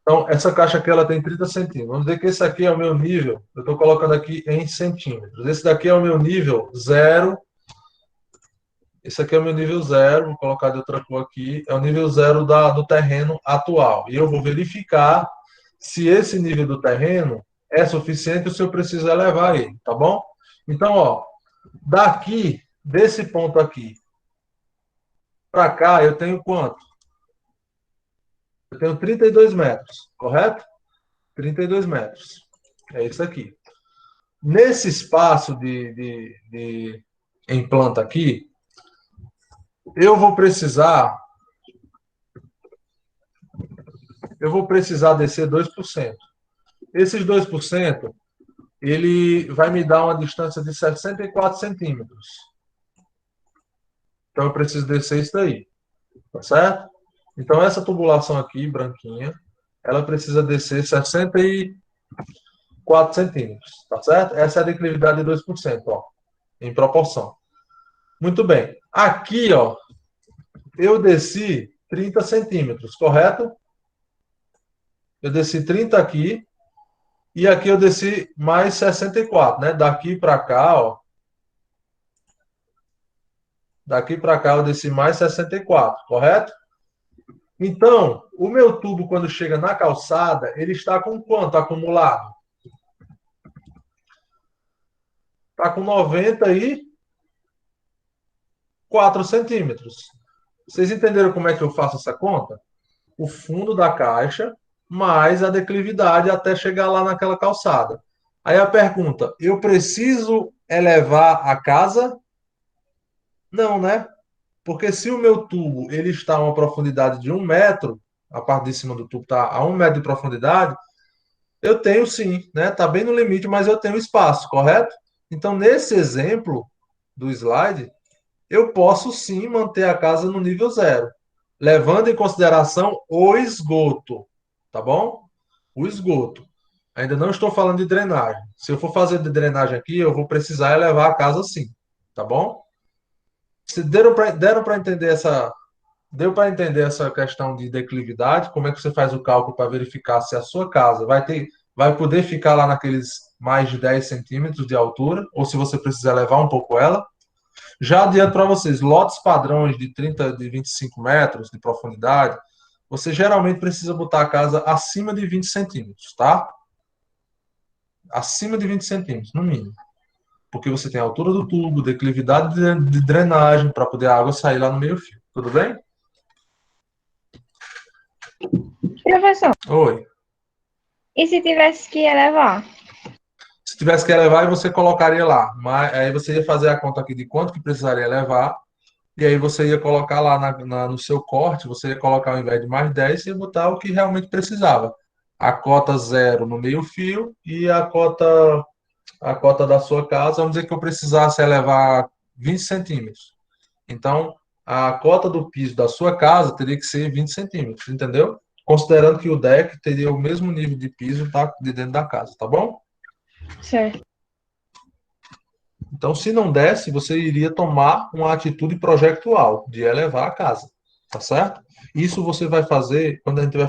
Então, essa caixa aqui ela tem 30 centímetros. Vamos dizer que esse aqui é o meu nível. Eu estou colocando aqui em centímetros. Esse daqui é o meu nível zero. Esse aqui é o meu nível zero. Vou colocar de outra cor aqui. É o nível zero do terreno atual. E eu vou verificar se esse nível do terreno é suficiente ou se eu preciso elevar ele, tá bom? Então, ó, Daqui, desse ponto aqui, para cá, eu tenho quanto? Eu tenho 32 metros, correto? 32 metros. É isso aqui. Nesse espaço em planta aqui, eu vou precisar descer 2%. Esses 2%, ele vai me dar uma distância de 64 centímetros. Então, eu preciso descer isso daí. Tá certo? Então, essa tubulação aqui, branquinha, ela precisa descer 64 centímetros. Tá certo? Essa é a declividade de 2%, ó, em proporção. Muito bem. Aqui, ó, eu desci 30 centímetros, correto? Eu desci 30 aqui. E aqui eu desci mais 64, né? Daqui para cá, ó. Daqui para cá eu desci mais 64, correto? Então, o meu tubo, quando chega na calçada, ele está com quanto acumulado? Está com 94 centímetros. Vocês entenderam como é que eu faço essa conta? O fundo da caixa mais a declividade até chegar lá naquela calçada. Aí a pergunta, eu preciso elevar a casa? Não, né? Porque se o meu tubo ele está a uma profundidade de 1 metro, a parte de cima do tubo está a 1 metro de profundidade, eu tenho sim, né? Está bem no limite, mas eu tenho espaço, correto? Então, nesse exemplo do slide, eu posso sim manter a casa no nível zero, levando em consideração o esgoto, tá bom? O esgoto. Ainda não estou falando de drenagem. Se eu for fazer de drenagem aqui, eu vou precisar elevar a casa sim, tá bom? Se deram para entender essa Deu para entender essa questão de declividade? Como é que você faz o cálculo para verificar se a sua casa vai poder ficar lá naqueles mais de 10 centímetros de altura, ou se você precisa elevar um pouco ela? Já adianto para vocês, lotes padrões de 30, de 25 metros de profundidade, você geralmente precisa botar a casa acima de 20 centímetros, tá? Acima de 20 centímetros, no mínimo. Porque você tem a altura do tubo, declividade de drenagem para poder a água sair lá no meio-fio. Tudo bem? Professor, Oi. e se tivesse que elevar? Se tivesse que elevar, você colocaria lá. Mas aí você ia fazer a conta aqui de quanto que precisaria levar. E aí você ia colocar lá no seu corte, você ia colocar ao invés de mais 10, você ia botar o que realmente precisava. A cota zero no meio-fio e a cota da sua casa, vamos dizer que eu precisasse elevar 20 centímetros. Então, a cota do piso da sua casa teria que ser 20 centímetros, entendeu? Considerando que o deck teria o mesmo nível de piso de dentro da casa, tá bom? Certo. Então, se não desse, você iria tomar uma atitude projetual de elevar a casa, tá certo? Isso você vai fazer, quando a gente vai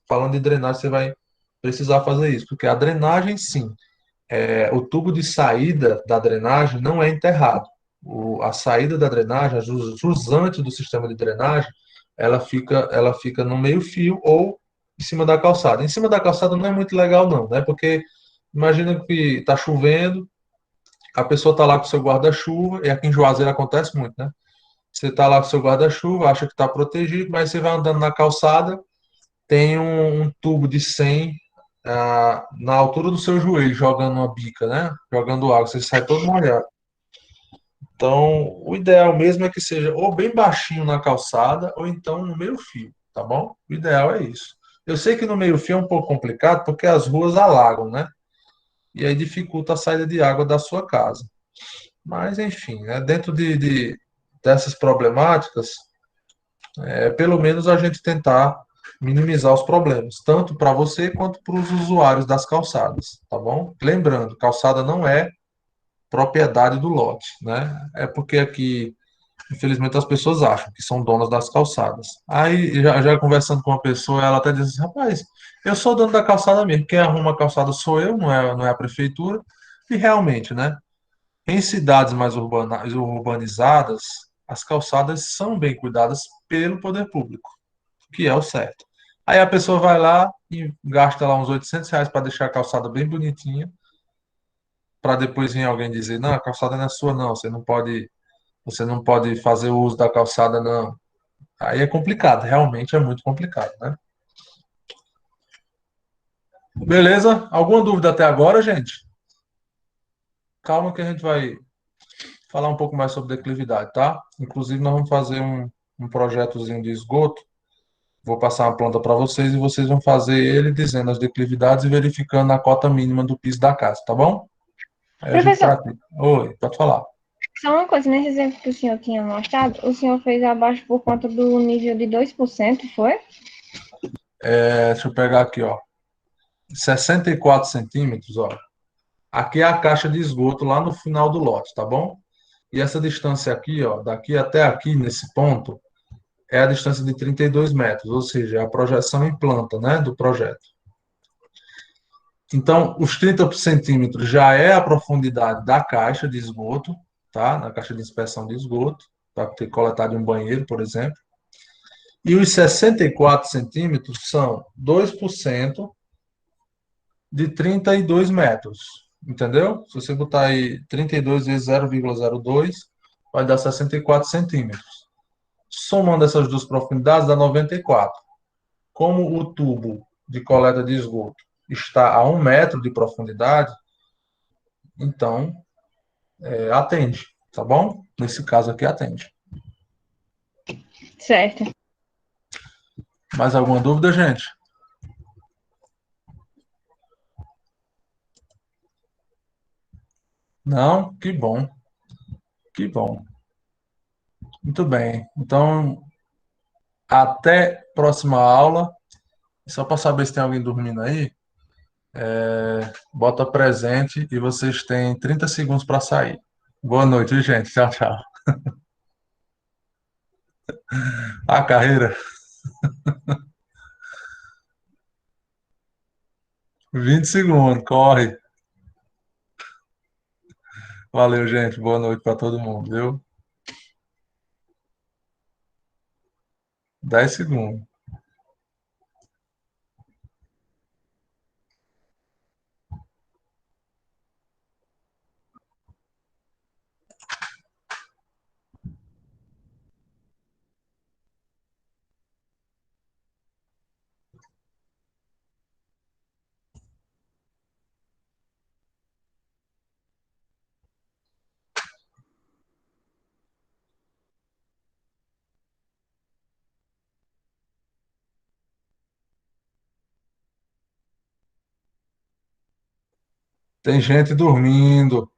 falando de drenagem, você vai precisar fazer isso, porque a drenagem, sim, o tubo de saída da drenagem não é enterrado. A saída da drenagem, a jusante do sistema de drenagem, ela fica no meio-fio ou em cima da calçada. Em cima da calçada não é muito legal, não, né? Porque imagina que está chovendo, a pessoa está lá com seu guarda-chuva, e aqui em Juazeiro acontece muito, né? Você está lá com seu guarda-chuva, acha que está protegido, mas você vai andando na calçada, tem um tubo de 100 na altura do seu joelho, jogando uma bica, né? Jogando água, você sai todo molhado. Então, o ideal mesmo é que seja ou bem baixinho na calçada, ou então no meio-fio, tá bom? O ideal é isso. Eu sei que no meio-fio é um pouco complicado, porque as ruas alagam, né? E aí dificulta a saída de água da sua casa. Mas, enfim, né, dentro dessas problemáticas, pelo menos a gente tentar minimizar os problemas, tanto para você quanto para os usuários das calçadas, tá bom? Lembrando, calçada não é propriedade do lote, né? É porque aqui, infelizmente, as pessoas acham que são donas das calçadas. Aí, já conversando com uma pessoa, ela até diz assim, rapaz, eu sou dono da calçada mesmo, quem arruma a calçada sou eu, não é a prefeitura, e realmente, né? Em cidades mais urbanizadas, as calçadas são bem cuidadas pelo poder público, que é o certo. Aí a pessoa vai lá e gasta lá uns R$ 800 para deixar a calçada bem bonitinha, para depois vir alguém dizer, não, a calçada não é sua, não, você não pode fazer o uso da calçada, não. Aí é complicado, realmente é muito complicado, né? Beleza? Alguma dúvida até agora, gente? Calma que a gente vai falar um pouco mais sobre declividade, tá? Inclusive, nós vamos fazer um projetozinho de esgoto. Vou passar uma planta para vocês e vocês vão fazer ele dizendo as declividades e verificando a cota mínima do piso da casa, tá bom? Aí a gente Professor, pratica. Oi, pode falar. só uma coisa, nesse exemplo que o senhor tinha mostrado, o senhor fez abaixo por conta do nível de 2%, foi? Deixa eu pegar aqui, ó. 64 centímetros, ó. Aqui é a caixa de esgoto lá no final do lote, tá bom? E essa distância aqui, ó, daqui até aqui, nesse ponto, é a distância de 32 metros, ou seja, é a projeção em planta, né, do projeto. Então, os 30 centímetros já é a profundidade da caixa de esgoto, tá? Na caixa de inspeção de esgoto, para ter coletado em um banheiro, por exemplo. E os 64 centímetros são 2% de 32 metros, entendeu? Se você botar aí 32 vezes 0,02, vai dar 64 centímetros. Somando essas duas profundidades, dá 94. Como o tubo de coleta de esgoto está a 1 metro de profundidade, então atende, tá bom? Nesse caso aqui, atende. Certo. Mais alguma dúvida, gente? Não? Que bom, que bom. Muito bem. Então, até próxima aula. Só para saber se tem alguém dormindo aí, bota presente e vocês têm 30 segundos para sair. Boa noite, gente. Tchau, tchau. A carreira, 20 segundos, corre. Valeu, gente. Boa noite para todo mundo, viu? 10 segundos. Tem gente dormindo.